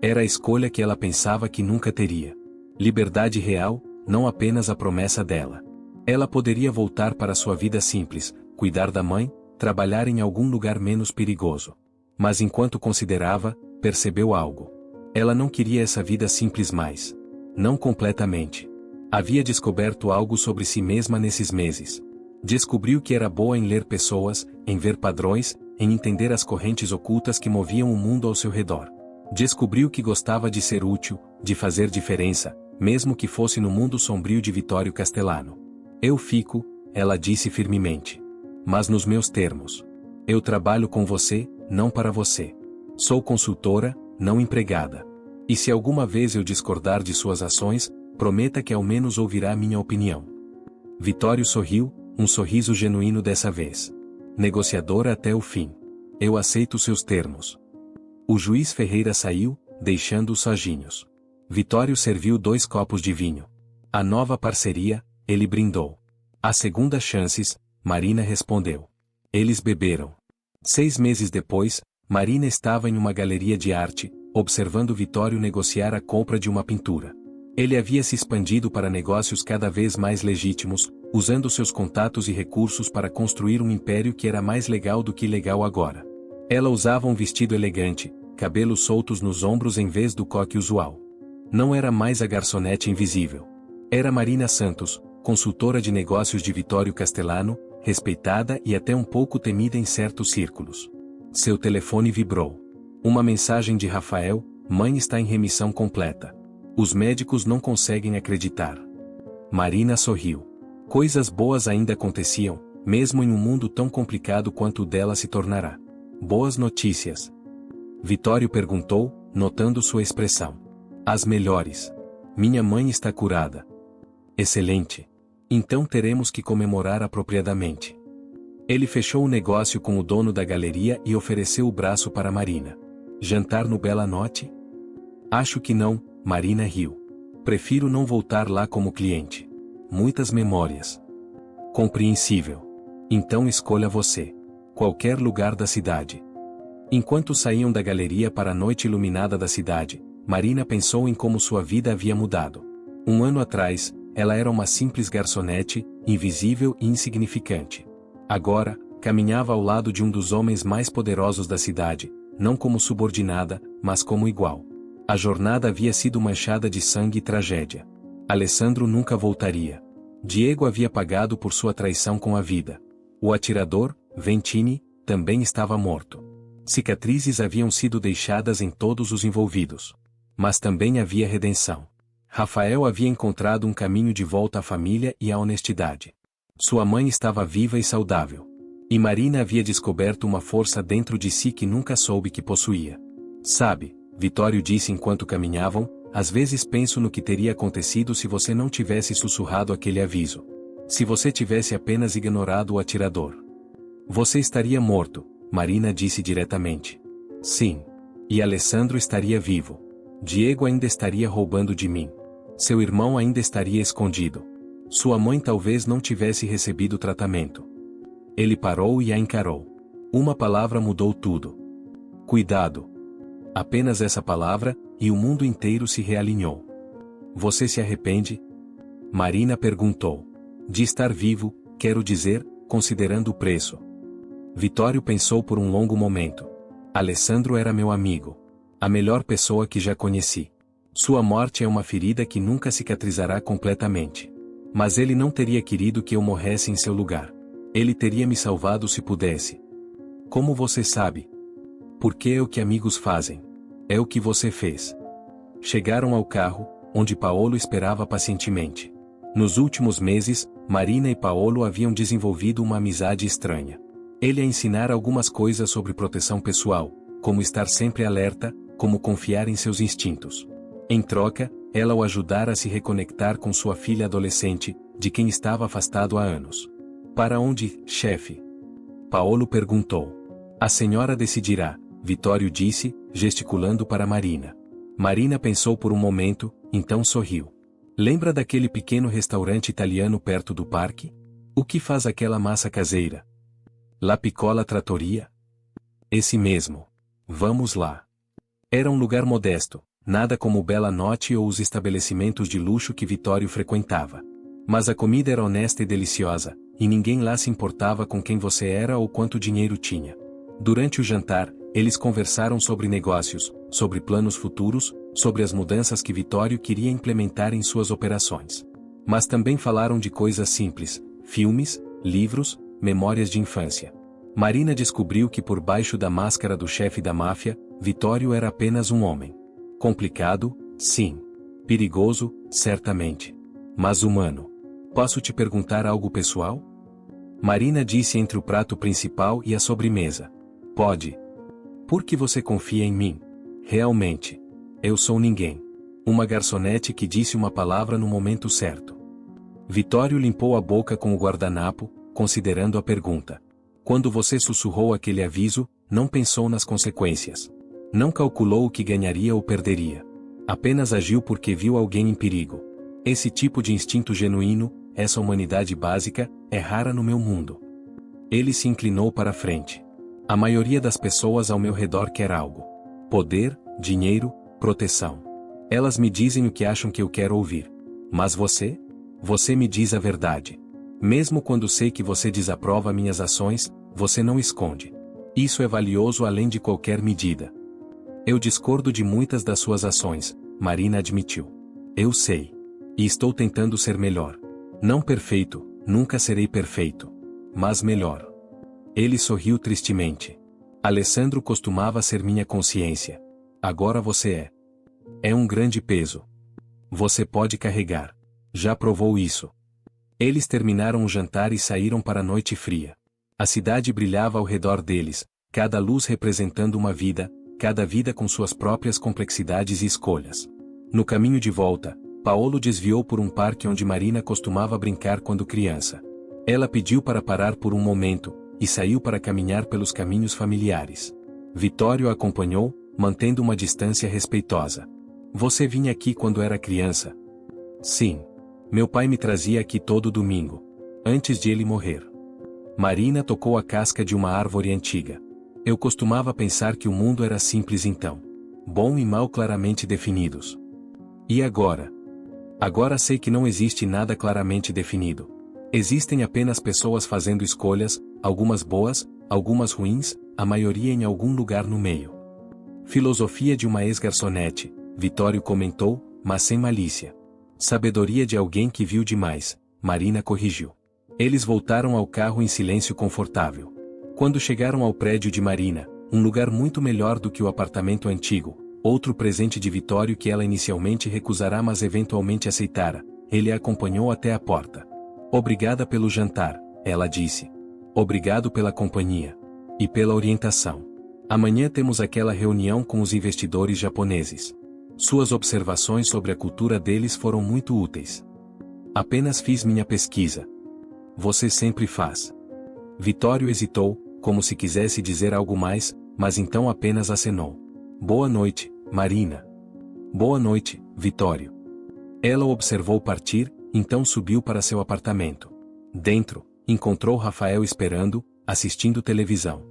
Era a escolha que ela pensava que nunca teria. Liberdade real, não apenas a promessa dela. Ela poderia voltar para sua vida simples, cuidar da mãe, trabalhar em algum lugar menos perigoso. Mas enquanto considerava, percebeu algo. Ela não queria essa vida simples mais. Não completamente. Havia descoberto algo sobre si mesma nesses meses. Descobriu que era boa em ler pessoas, em ver padrões, em entender as correntes ocultas que moviam o mundo ao seu redor. Descobriu que gostava de ser útil, de fazer diferença, mesmo que fosse no mundo sombrio de Vittorio Castellano. Eu fico, ela disse firmemente. Mas nos meus termos. Eu trabalho com você, não para você. Sou consultora, não empregada. E se alguma vez eu discordar de suas ações, prometa que ao menos ouvirá minha opinião. Vittorio sorriu, um sorriso genuíno dessa vez. Negociadora até o fim. Eu aceito seus termos. O juiz Ferreira saiu, deixando-os sozinhos. Vittorio serviu 2 copos de vinho. A nova parceria, ele brindou. A segunda chances, Marina respondeu. Eles beberam. 6 meses depois, Marina estava em uma galeria de arte, observando Vittorio negociar a compra de uma pintura. Ele havia se expandido para negócios cada vez mais legítimos, usando seus contatos e recursos para construir um império que era mais legal do que legal agora. Ela usava um vestido elegante, cabelos soltos nos ombros em vez do coque usual. Não era mais a garçonete invisível. Era Marina Santos, consultora de negócios de Vittorio Castellano, respeitada e até um pouco temida em certos círculos. Seu telefone vibrou. Uma mensagem de Rafael: mãe está em remissão completa. Os médicos não conseguem acreditar. Marina sorriu. Coisas boas ainda aconteciam, mesmo em um mundo tão complicado quanto o dela se tornará. Boas notícias. Vittorio perguntou, notando sua expressão. As melhores. Minha mãe está curada. Excelente. Então teremos que comemorar apropriadamente. Ele fechou o negócio com o dono da galeria e ofereceu o braço para Marina. Jantar no Bella Notte? Acho que não, Marina riu. Prefiro não voltar lá como cliente. Muitas memórias. Compreensível. Então escolha você. Qualquer lugar da cidade. Enquanto saíam da galeria para a noite iluminada da cidade, Marina pensou em como sua vida havia mudado. 1 ano atrás, ela era uma simples garçonete, invisível e insignificante. Agora, caminhava ao lado de um dos homens mais poderosos da cidade, não como subordinada, mas como igual. A jornada havia sido manchada de sangue e tragédia. Alessandro nunca voltaria. Diego havia pagado por sua traição com a vida. O atirador, Ventini, também estava morto. Cicatrizes haviam sido deixadas em todos os envolvidos. Mas também havia redenção. Rafael havia encontrado um caminho de volta à família e à honestidade. Sua mãe estava viva e saudável. E Marina havia descoberto uma força dentro de si que nunca soube que possuía. Sabe, Vittorio disse enquanto caminhavam, às vezes penso no que teria acontecido se você não tivesse sussurrado aquele aviso. Se você tivesse apenas ignorado o atirador. Você estaria morto, Marina disse diretamente. Sim. E Alessandro estaria vivo. Diego ainda estaria roubando de mim. Seu irmão ainda estaria escondido. Sua mãe talvez não tivesse recebido tratamento. Ele parou e a encarou. Uma palavra mudou tudo. Cuidado. Apenas essa palavra, e o mundo inteiro se realinhou. Você se arrepende? Marina perguntou. De estar vivo, quero dizer, considerando o preço. Vittorio pensou por um longo momento. Alessandro era meu amigo. A melhor pessoa que já conheci. Sua morte é uma ferida que nunca cicatrizará completamente. Mas ele não teria querido que eu morresse em seu lugar. Ele teria me salvado se pudesse. Como você sabe? Porque é o que amigos fazem. É o que você fez. Chegaram ao carro, onde Paolo esperava pacientemente. Nos últimos meses, Marina e Paolo haviam desenvolvido uma amizade estranha. Ele a ensinara algumas coisas sobre proteção pessoal, como estar sempre alerta, como confiar em seus instintos. Em troca, ela o ajudara a se reconectar com sua filha adolescente, de quem estava afastado há anos. Para onde, chefe? Paolo perguntou. A senhora decidirá, Vittorio disse, gesticulando para Marina. Marina pensou por um momento, então sorriu. Lembra daquele pequeno restaurante italiano perto do parque? O que faz aquela massa caseira? La Piccola Trattoria? Esse mesmo. Vamos lá. Era um lugar modesto, nada como o Bela Notte ou os estabelecimentos de luxo que Vitório frequentava. Mas a comida era honesta e deliciosa, e ninguém lá se importava com quem você era ou quanto dinheiro tinha. Durante o jantar, eles conversaram sobre negócios, sobre planos futuros, sobre as mudanças que Vitório queria implementar em suas operações. Mas também falaram de coisas simples, filmes, livros, memórias de infância. Marina descobriu que por baixo da máscara do chefe da máfia, Vitório era apenas um homem. Complicado, sim. Perigoso, certamente. Mas humano. Posso te perguntar algo pessoal? Marina disse entre o prato principal e a sobremesa. Pode. Por que você confia em mim? Realmente. Eu sou ninguém. Uma garçonete que disse uma palavra no momento certo. Vitório limpou a boca com o guardanapo, considerando a pergunta. Quando você sussurrou aquele aviso, não pensou nas consequências. Não calculou o que ganharia ou perderia. Apenas agiu porque viu alguém em perigo. Esse tipo de instinto genuíno, essa humanidade básica, é rara no meu mundo. Ele se inclinou para a frente. A maioria das pessoas ao meu redor quer algo. Poder, dinheiro, proteção. Elas me dizem o que acham que eu quero ouvir. Mas você? Você me diz a verdade. Mesmo quando sei que você desaprova minhas ações, você não esconde. Isso é valioso além de qualquer medida. Eu discordo de muitas das suas ações, Marina admitiu. Eu sei. E estou tentando ser melhor. Não perfeito, nunca serei perfeito. Mas melhor. Ele sorriu tristemente. Alessandro costumava ser minha consciência. Agora você é. É um grande peso. Você pode carregar. Já provou isso. Eles terminaram o jantar e saíram para a noite fria. A cidade brilhava ao redor deles, cada luz representando uma vida, cada vida com suas próprias complexidades e escolhas. No caminho de volta, Paolo desviou por um parque onde Marina costumava brincar quando criança. Ela pediu para parar por um momento, e saiu para caminhar pelos caminhos familiares. Vitório a acompanhou, mantendo uma distância respeitosa. Você vinha aqui quando era criança? Sim. Meu pai me trazia aqui todo domingo. Antes de ele morrer. Marina tocou a casca de uma árvore antiga. Eu costumava pensar que o mundo era simples então. Bom e mal claramente definidos. E agora? Agora sei que não existe nada claramente definido. Existem apenas pessoas fazendo escolhas, algumas boas, algumas ruins, a maioria em algum lugar no meio. Filosofia de uma ex-garçonete, Vitório comentou, mas sem malícia. Sabedoria de alguém que viu demais, Marina corrigiu. Eles voltaram ao carro em silêncio confortável. Quando chegaram ao prédio de Marina, um lugar muito melhor do que o apartamento antigo, outro presente de Vitório que ela inicialmente recusará mas eventualmente aceitara, ele a acompanhou até a porta. Obrigada pelo jantar, ela disse. Obrigado pela companhia. E pela orientação. Amanhã temos aquela reunião com os investidores japoneses. Suas observações sobre a cultura deles foram muito úteis. Apenas fiz minha pesquisa. Você sempre faz. Vitório hesitou, como se quisesse dizer algo mais, mas então apenas acenou. Boa noite, Marina. Boa noite, Vitório. Ela o observou partir, então subiu para seu apartamento. Dentro, encontrou Rafael esperando, assistindo televisão.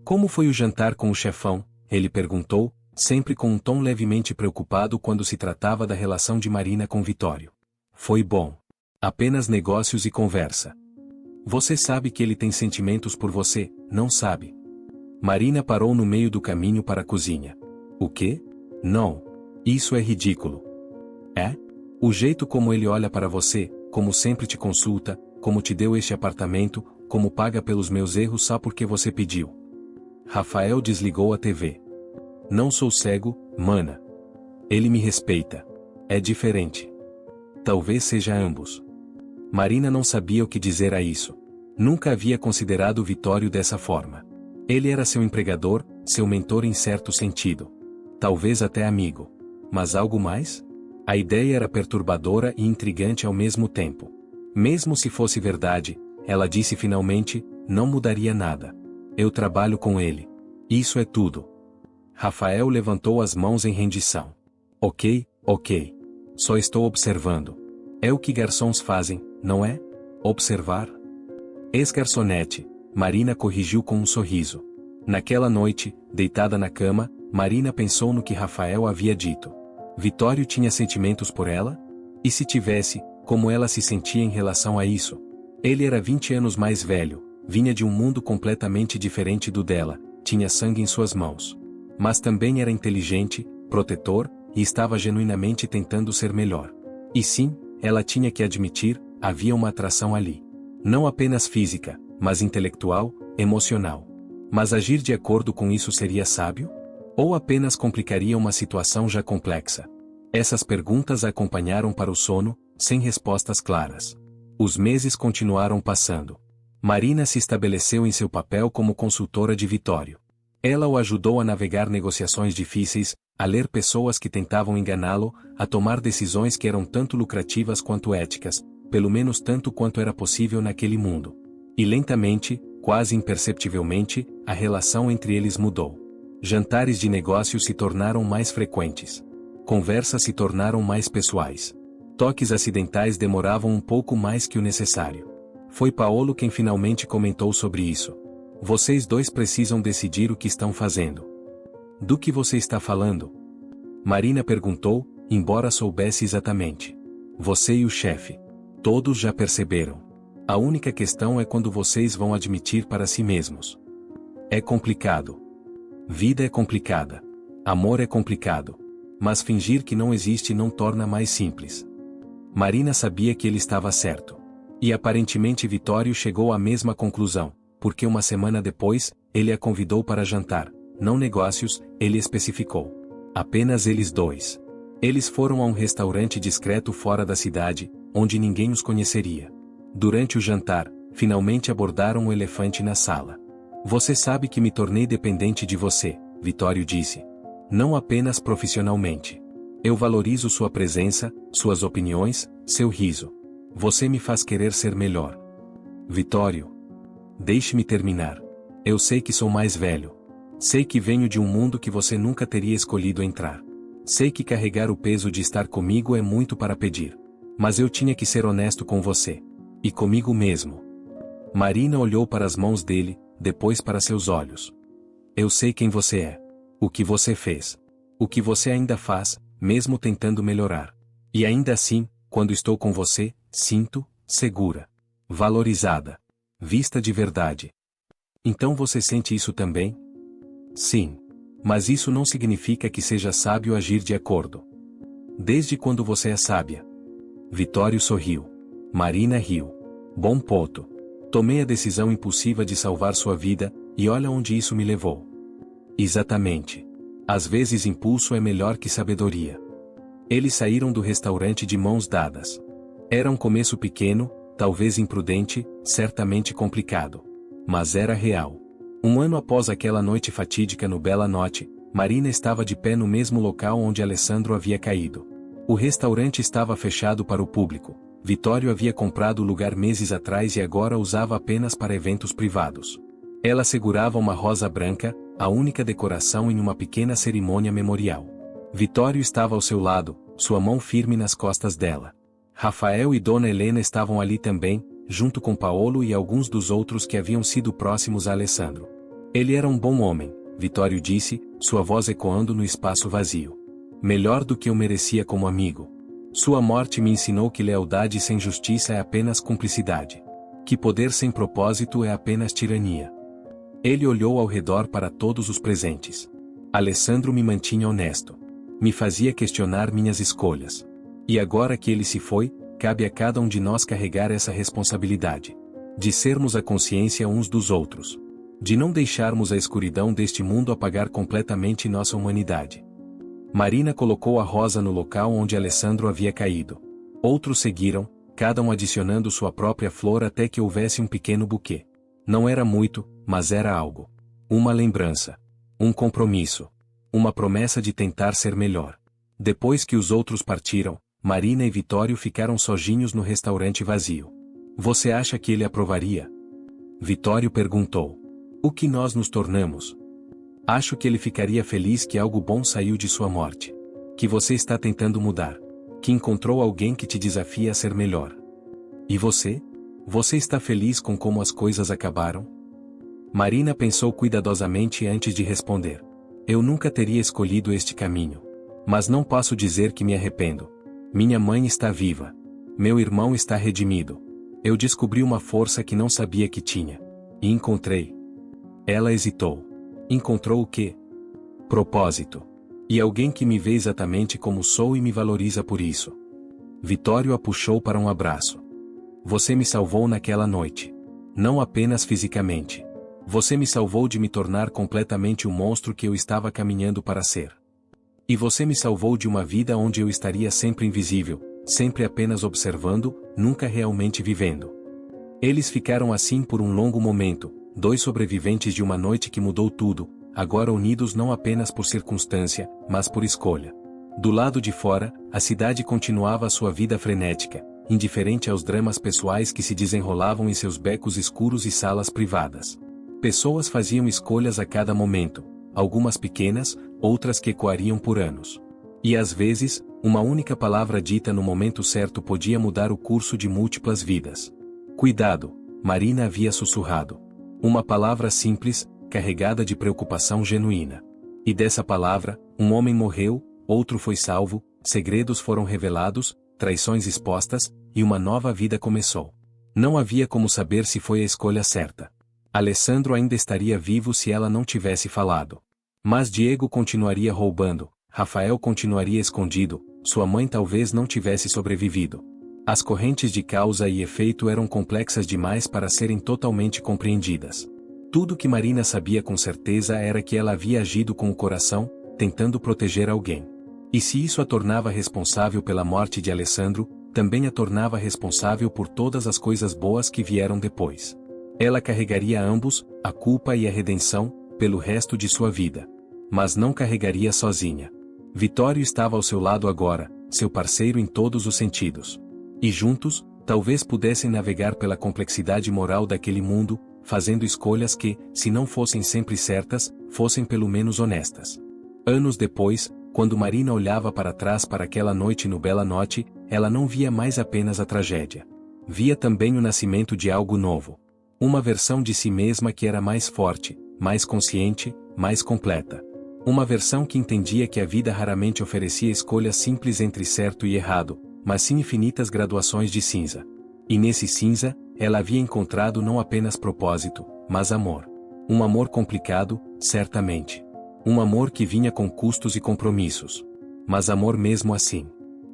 Como foi o jantar com o chefão? Ele perguntou, sempre com um tom levemente preocupado quando se tratava da relação de Marina com Vitório. Foi bom. Apenas negócios e conversa. Você sabe que ele tem sentimentos por você, não sabe? Marina parou no meio do caminho para a cozinha. O quê? Não. Isso é ridículo. É? O jeito como ele olha para você, como sempre te consulta, como te deu este apartamento, como paga pelos meus erros só porque você pediu. Rafael desligou a TV. Não sou cego, mana. Ele me respeita. É diferente. Talvez seja ambos. Marina não sabia o que dizer a isso. Nunca havia considerado Vitório dessa forma. Ele era seu empregador, seu mentor em certo sentido. Talvez até amigo. Mas algo mais? A ideia era perturbadora e intrigante ao mesmo tempo. Mesmo se fosse verdade, ela disse finalmente, não mudaria nada. Eu trabalho com ele. Isso é tudo. Rafael levantou as mãos em rendição. Ok. Só estou observando. É o que garçons fazem, não é? Observar? Ex-garçonete, Marina corrigiu com um sorriso. Naquela noite, deitada na cama, Marina pensou no que Rafael havia dito. Vitório tinha sentimentos por ela? E se tivesse, como ela se sentia em relação a isso? Ele era 20 anos mais velho, vinha de um mundo completamente diferente do dela, tinha sangue em suas mãos. Mas também era inteligente, protetor, e estava genuinamente tentando ser melhor. E sim, ela tinha que admitir, havia uma atração ali. Não apenas física, mas intelectual, emocional. Mas agir de acordo com isso seria sábio? Ou apenas complicaria uma situação já complexa? Essas perguntas a acompanharam para o sono, sem respostas claras. Os meses continuaram passando. Marina se estabeleceu em seu papel como consultora de Vitório. Ela o ajudou a navegar negociações difíceis, a ler pessoas que tentavam enganá-lo, a tomar decisões que eram tanto lucrativas quanto éticas, pelo menos tanto quanto era possível naquele mundo. E lentamente, quase imperceptivelmente, a relação entre eles mudou. Jantares de negócios se tornaram mais frequentes. Conversas se tornaram mais pessoais. Toques acidentais demoravam um pouco mais que o necessário. Foi Paolo quem finalmente comentou sobre isso. Vocês dois precisam decidir o que estão fazendo. Do que você está falando? Marina perguntou, embora soubesse exatamente. Você e o chefe. Todos já perceberam. A única questão é quando vocês vão admitir para si mesmos. É complicado. Vida é complicada. Amor é complicado. Mas fingir que não existe não torna mais simples. Marina sabia que ele estava certo. E aparentemente Vitório chegou à mesma conclusão, porque uma semana depois, ele a convidou para jantar. Não negócios, ele especificou. Apenas eles dois. Eles foram a um restaurante discreto fora da cidade, onde ninguém os conheceria. Durante o jantar, finalmente abordaram o elefante na sala. Você sabe que me tornei dependente de você, Vitório disse. Não apenas profissionalmente. Eu valorizo sua presença, suas opiniões, seu riso. Você me faz querer ser melhor. Vitório. Deixe-me terminar. Eu sei que sou mais velho. Sei que venho de um mundo que você nunca teria escolhido entrar. Sei que carregar o peso de estar comigo é muito para pedir. Mas eu tinha que ser honesto com você. E comigo mesmo. Marina olhou para as mãos dele, depois para seus olhos. Eu sei quem você é. O que você fez. O que você ainda faz, mesmo tentando melhorar. E ainda assim, quando estou com você, sinto, segura. Valorizada. Vista de verdade. Então você sente isso também? Sim. Mas isso não significa que seja sábio agir de acordo. Desde quando você é sábia? Vitório sorriu. Marina riu. Bom ponto. Tomei a decisão impulsiva de salvar sua vida, e olha onde isso me levou. Exatamente. Às vezes impulso é melhor que sabedoria. Eles saíram do restaurante de mãos dadas. Era um começo pequeno, talvez imprudente, certamente complicado. Mas era real. Um ano após aquela noite fatídica no Bella Notte, Marina estava de pé no mesmo local onde Alessandro havia caído. O restaurante estava fechado para o público. Vitório havia comprado o lugar meses atrás e agora usava apenas para eventos privados. Ela segurava uma rosa branca, a única decoração em uma pequena cerimônia memorial. Vitório estava ao seu lado, sua mão firme nas costas dela. Rafael e Dona Helena estavam ali também, junto com Paolo e alguns dos outros que haviam sido próximos a Alessandro. Ele era um bom homem, Vitório disse, sua voz ecoando no espaço vazio. Melhor do que eu merecia como amigo. Sua morte me ensinou que lealdade sem justiça é apenas cumplicidade. Que poder sem propósito é apenas tirania. Ele olhou ao redor para todos os presentes. Alessandro me mantinha honesto. Me fazia questionar minhas escolhas. E agora que ele se foi, cabe a cada um de nós carregar essa responsabilidade. De sermos a consciência uns dos outros. De não deixarmos a escuridão deste mundo apagar completamente nossa humanidade. Marina colocou a rosa no local onde Alessandro havia caído. Outros seguiram, cada um adicionando sua própria flor até que houvesse um pequeno buquê. Não era muito, mas era algo. Uma lembrança. Um compromisso. Uma promessa de tentar ser melhor. Depois que os outros partiram, Marina e Vitório ficaram sozinhos no restaurante vazio. Você acha que ele aprovaria? Vitório perguntou. O que nós nos tornamos? Acho que ele ficaria feliz que algo bom saiu de sua morte. Que você está tentando mudar. Que encontrou alguém que te desafia a ser melhor. E você? Você está feliz com como as coisas acabaram? Marina pensou cuidadosamente antes de responder. Eu nunca teria escolhido este caminho. Mas não posso dizer que me arrependo. Minha mãe está viva. Meu irmão está redimido. Eu descobri uma força que não sabia que tinha. E encontrei. Ela hesitou. Encontrou o quê? Propósito. E alguém que me vê exatamente como sou e me valoriza por isso. Vitório a puxou para um abraço. Você me salvou naquela noite. Não apenas fisicamente. Você me salvou de me tornar completamente o monstro que eu estava caminhando para ser. E você me salvou de uma vida onde eu estaria sempre invisível, sempre apenas observando, nunca realmente vivendo. Eles ficaram assim por um longo momento, dois sobreviventes de uma noite que mudou tudo, agora unidos não apenas por circunstância, mas por escolha. Do lado de fora, a cidade continuava a sua vida frenética, indiferente aos dramas pessoais que se desenrolavam em seus becos escuros e salas privadas. Pessoas faziam escolhas a cada momento, algumas pequenas, outras que ecoariam por anos. E às vezes, uma única palavra dita no momento certo podia mudar o curso de múltiplas vidas. Cuidado, Marina havia sussurrado. Uma palavra simples, carregada de preocupação genuína. E dessa palavra, um homem morreu, outro foi salvo, segredos foram revelados, traições expostas, e uma nova vida começou. Não havia como saber se foi a escolha certa. Alessandro ainda estaria vivo se ela não tivesse falado. Mas Diego continuaria roubando, Rafael continuaria escondido, sua mãe talvez não tivesse sobrevivido. As correntes de causa e efeito eram complexas demais para serem totalmente compreendidas. Tudo que Marina sabia com certeza era que ela havia agido com o coração, tentando proteger alguém. E se isso a tornava responsável pela morte de Alessandro, também a tornava responsável por todas as coisas boas que vieram depois. Ela carregaria ambos, a culpa e a redenção, pelo resto de sua vida. Mas não carregaria sozinha. Vitório estava ao seu lado agora, seu parceiro em todos os sentidos. E juntos, talvez pudessem navegar pela complexidade moral daquele mundo, fazendo escolhas que, se não fossem sempre certas, fossem pelo menos honestas. Anos depois, quando Marina olhava para trás para aquela noite no Bela Notte, ela não via mais apenas a tragédia. Via também o nascimento de algo novo. Uma versão de si mesma que era mais forte, mais consciente, mais completa. Uma versão que entendia que a vida raramente oferecia escolhas simples entre certo e errado, mas sim infinitas graduações de cinza. E nesse cinza, ela havia encontrado não apenas propósito, mas amor. Um amor complicado, certamente. Um amor que vinha com custos e compromissos. Mas amor mesmo assim.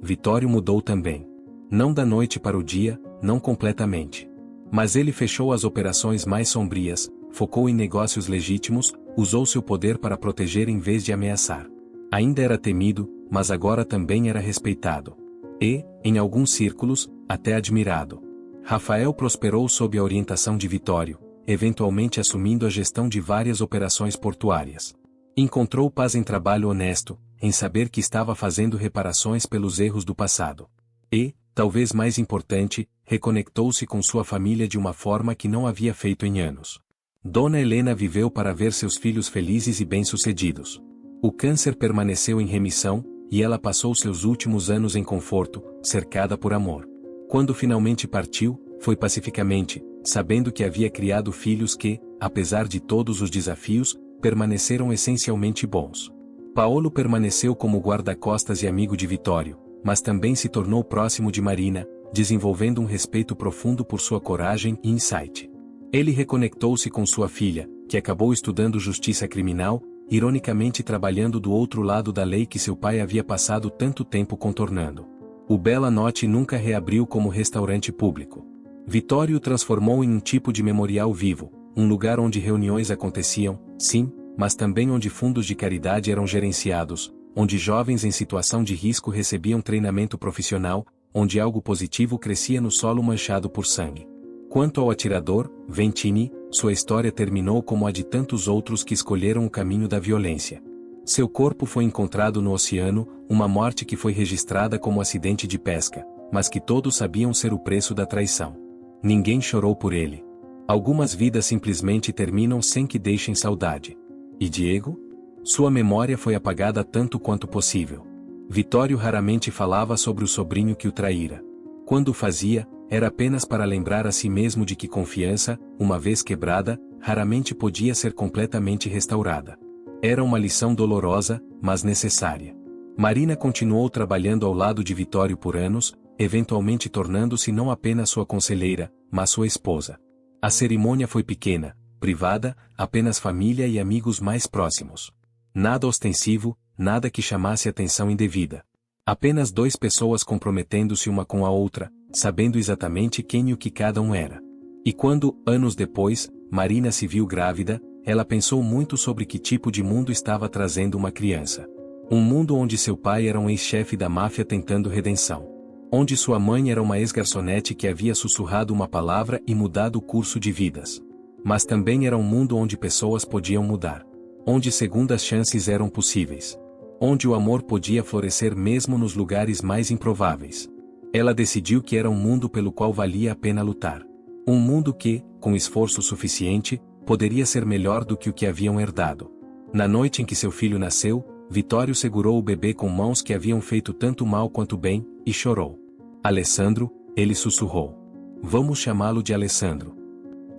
Vitório mudou também. Não da noite para o dia, não completamente. Mas ele fechou as operações mais sombrias, focou em negócios legítimos, usou seu poder para proteger em vez de ameaçar. Ainda era temido, mas agora também era respeitado. E, em alguns círculos, até admirado. Rafael prosperou sob a orientação de Vitório, eventualmente assumindo a gestão de várias operações portuárias. Encontrou paz em trabalho honesto, em saber que estava fazendo reparações pelos erros do passado. E, talvez mais importante, reconectou-se com sua família de uma forma que não havia feito em anos. Dona Helena viveu para ver seus filhos felizes e bem-sucedidos. O câncer permaneceu em remissão, e ela passou seus últimos anos em conforto, cercada por amor. Quando finalmente partiu, foi pacificamente, sabendo que havia criado filhos que, apesar de todos os desafios, permaneceram essencialmente bons. Paolo permaneceu como guarda-costas e amigo de Vitório, mas também se tornou próximo de Marina, desenvolvendo um respeito profundo por sua coragem e insight. Ele reconectou-se com sua filha, que acabou estudando justiça criminal, ironicamente trabalhando do outro lado da lei que seu pai havia passado tanto tempo contornando. O Bela Notte nunca reabriu como restaurante público. Vitório o transformou em um tipo de memorial vivo, um lugar onde reuniões aconteciam, sim, mas também onde fundos de caridade eram gerenciados, onde jovens em situação de risco recebiam treinamento profissional, onde algo positivo crescia no solo manchado por sangue. Quanto ao atirador, Ventini, sua história terminou como a de tantos outros que escolheram o caminho da violência. Seu corpo foi encontrado no oceano, uma morte que foi registrada como acidente de pesca, mas que todos sabiam ser o preço da traição. Ninguém chorou por ele. Algumas vidas simplesmente terminam sem que deixem saudade. E Diego? Sua memória foi apagada tanto quanto possível. Vitório raramente falava sobre o sobrinho que o traíra. Quando o fazia, era apenas para lembrar a si mesmo de que confiança, uma vez quebrada, raramente podia ser completamente restaurada. Era uma lição dolorosa, mas necessária. Marina continuou trabalhando ao lado de Vitório por anos, eventualmente tornando-se não apenas sua conselheira, mas sua esposa. A cerimônia foi pequena, privada, apenas família e amigos mais próximos. Nada ostensivo, nada que chamasse atenção indevida. Apenas 2 pessoas comprometendo-se uma com a outra, sabendo exatamente quem e o que cada um era. E quando, anos depois, Marina se viu grávida, ela pensou muito sobre que tipo de mundo estava trazendo uma criança. Um mundo onde seu pai era um ex-chefe da máfia tentando redenção. Onde sua mãe era uma ex-garçonete que havia sussurrado uma palavra e mudado o curso de vidas. Mas também era um mundo onde pessoas podiam mudar. Onde segundas chances eram possíveis. Onde o amor podia florescer mesmo nos lugares mais improváveis. Ela decidiu que era um mundo pelo qual valia a pena lutar. Um mundo que, com esforço suficiente, poderia ser melhor do que o que haviam herdado. Na noite em que seu filho nasceu, Vitório segurou o bebê com mãos que haviam feito tanto mal quanto bem, e chorou. Alessandro, ele sussurrou. Vamos chamá-lo de Alessandro.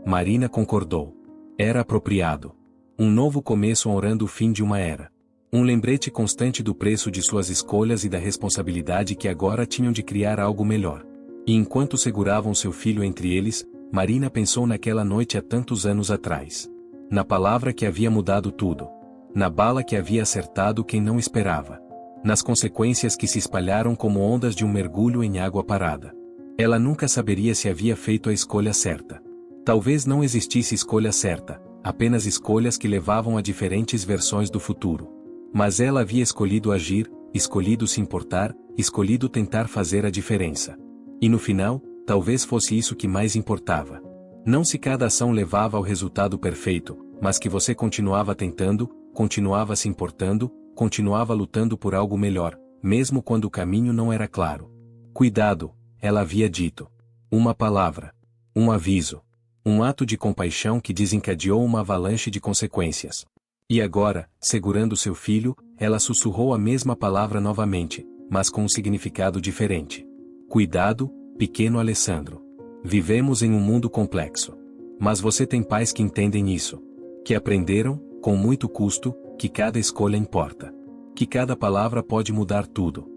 Marina concordou. Era apropriado. Um novo começo honrando o fim de uma era. Um lembrete constante do preço de suas escolhas e da responsabilidade que agora tinham de criar algo melhor. E enquanto seguravam seu filho entre eles, Marina pensou naquela noite há tantos anos atrás. Na palavra que havia mudado tudo. Na bala que havia acertado quem não esperava. Nas consequências que se espalharam como ondas de um mergulho em água parada. Ela nunca saberia se havia feito a escolha certa. Talvez não existisse escolha certa, apenas escolhas que levavam a diferentes versões do futuro. Mas ela havia escolhido agir, escolhido se importar, escolhido tentar fazer a diferença. E no final, talvez fosse isso que mais importava. Não se cada ação levava ao resultado perfeito, mas que você continuava tentando, continuava se importando, continuava lutando por algo melhor, mesmo quando o caminho não era claro. Cuidado, ela havia dito. Uma palavra. Um aviso. Um ato de compaixão que desencadeou uma avalanche de consequências. E agora, segurando seu filho, ela sussurrou a mesma palavra novamente, mas com um significado diferente. Cuidado, pequeno Alessandro. Vivemos em um mundo complexo. Mas você tem pais que entendem isso. Que aprenderam, com muito custo, que cada escolha importa. Que cada palavra pode mudar tudo.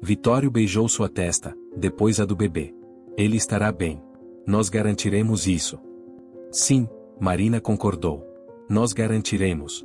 Vitório beijou sua testa, depois a do bebê. Ele estará bem. Nós garantiremos isso. Sim, Marina concordou. Nós garantiremos.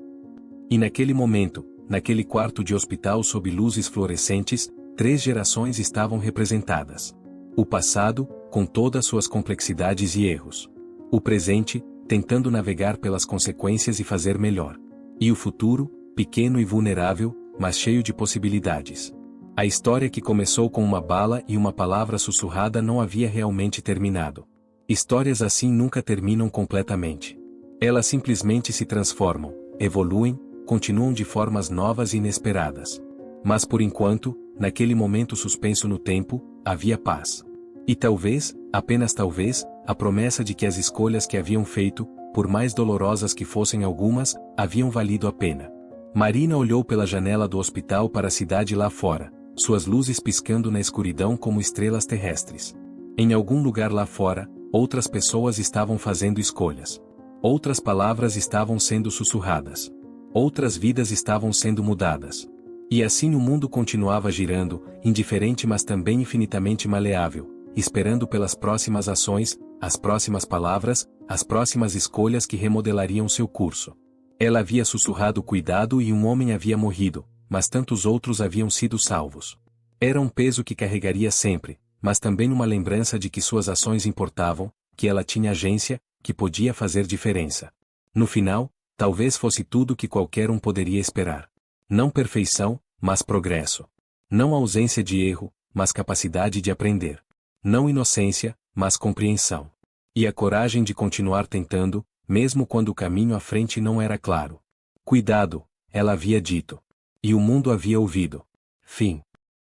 E naquele momento, naquele quarto de hospital sob luzes fluorescentes, 3 gerações estavam representadas. O passado, com todas suas complexidades e erros. O presente, tentando navegar pelas consequências e fazer melhor. E o futuro, pequeno e vulnerável, mas cheio de possibilidades. A história que começou com uma bala e uma palavra sussurrada não havia realmente terminado. Histórias assim nunca terminam completamente. Elas simplesmente se transformam, evoluem, continuam de formas novas e inesperadas. Mas por enquanto, naquele momento suspenso no tempo, havia paz. E talvez, apenas talvez, a promessa de que as escolhas que haviam feito, por mais dolorosas que fossem algumas, haviam valido a pena. Marina olhou pela janela do hospital para a cidade lá fora, suas luzes piscando na escuridão como estrelas terrestres. Em algum lugar lá fora, outras pessoas estavam fazendo escolhas. Outras palavras estavam sendo sussurradas. Outras vidas estavam sendo mudadas. E assim o mundo continuava girando, indiferente mas também infinitamente maleável, esperando pelas próximas ações, as próximas palavras, as próximas escolhas que remodelariam seu curso. Ela havia sussurrado cuidado e um homem havia morrido, mas tantos outros haviam sido salvos. Era um peso que carregaria sempre, mas também uma lembrança de que suas ações importavam, que ela tinha agência, que podia fazer diferença. No final, talvez fosse tudo que qualquer um poderia esperar. Não perfeição, mas progresso. Não ausência de erro, mas capacidade de aprender. Não inocência, mas compreensão. E a coragem de continuar tentando, mesmo quando o caminho à frente não era claro. Cuidado, ela havia dito. E o mundo havia ouvido. Fim.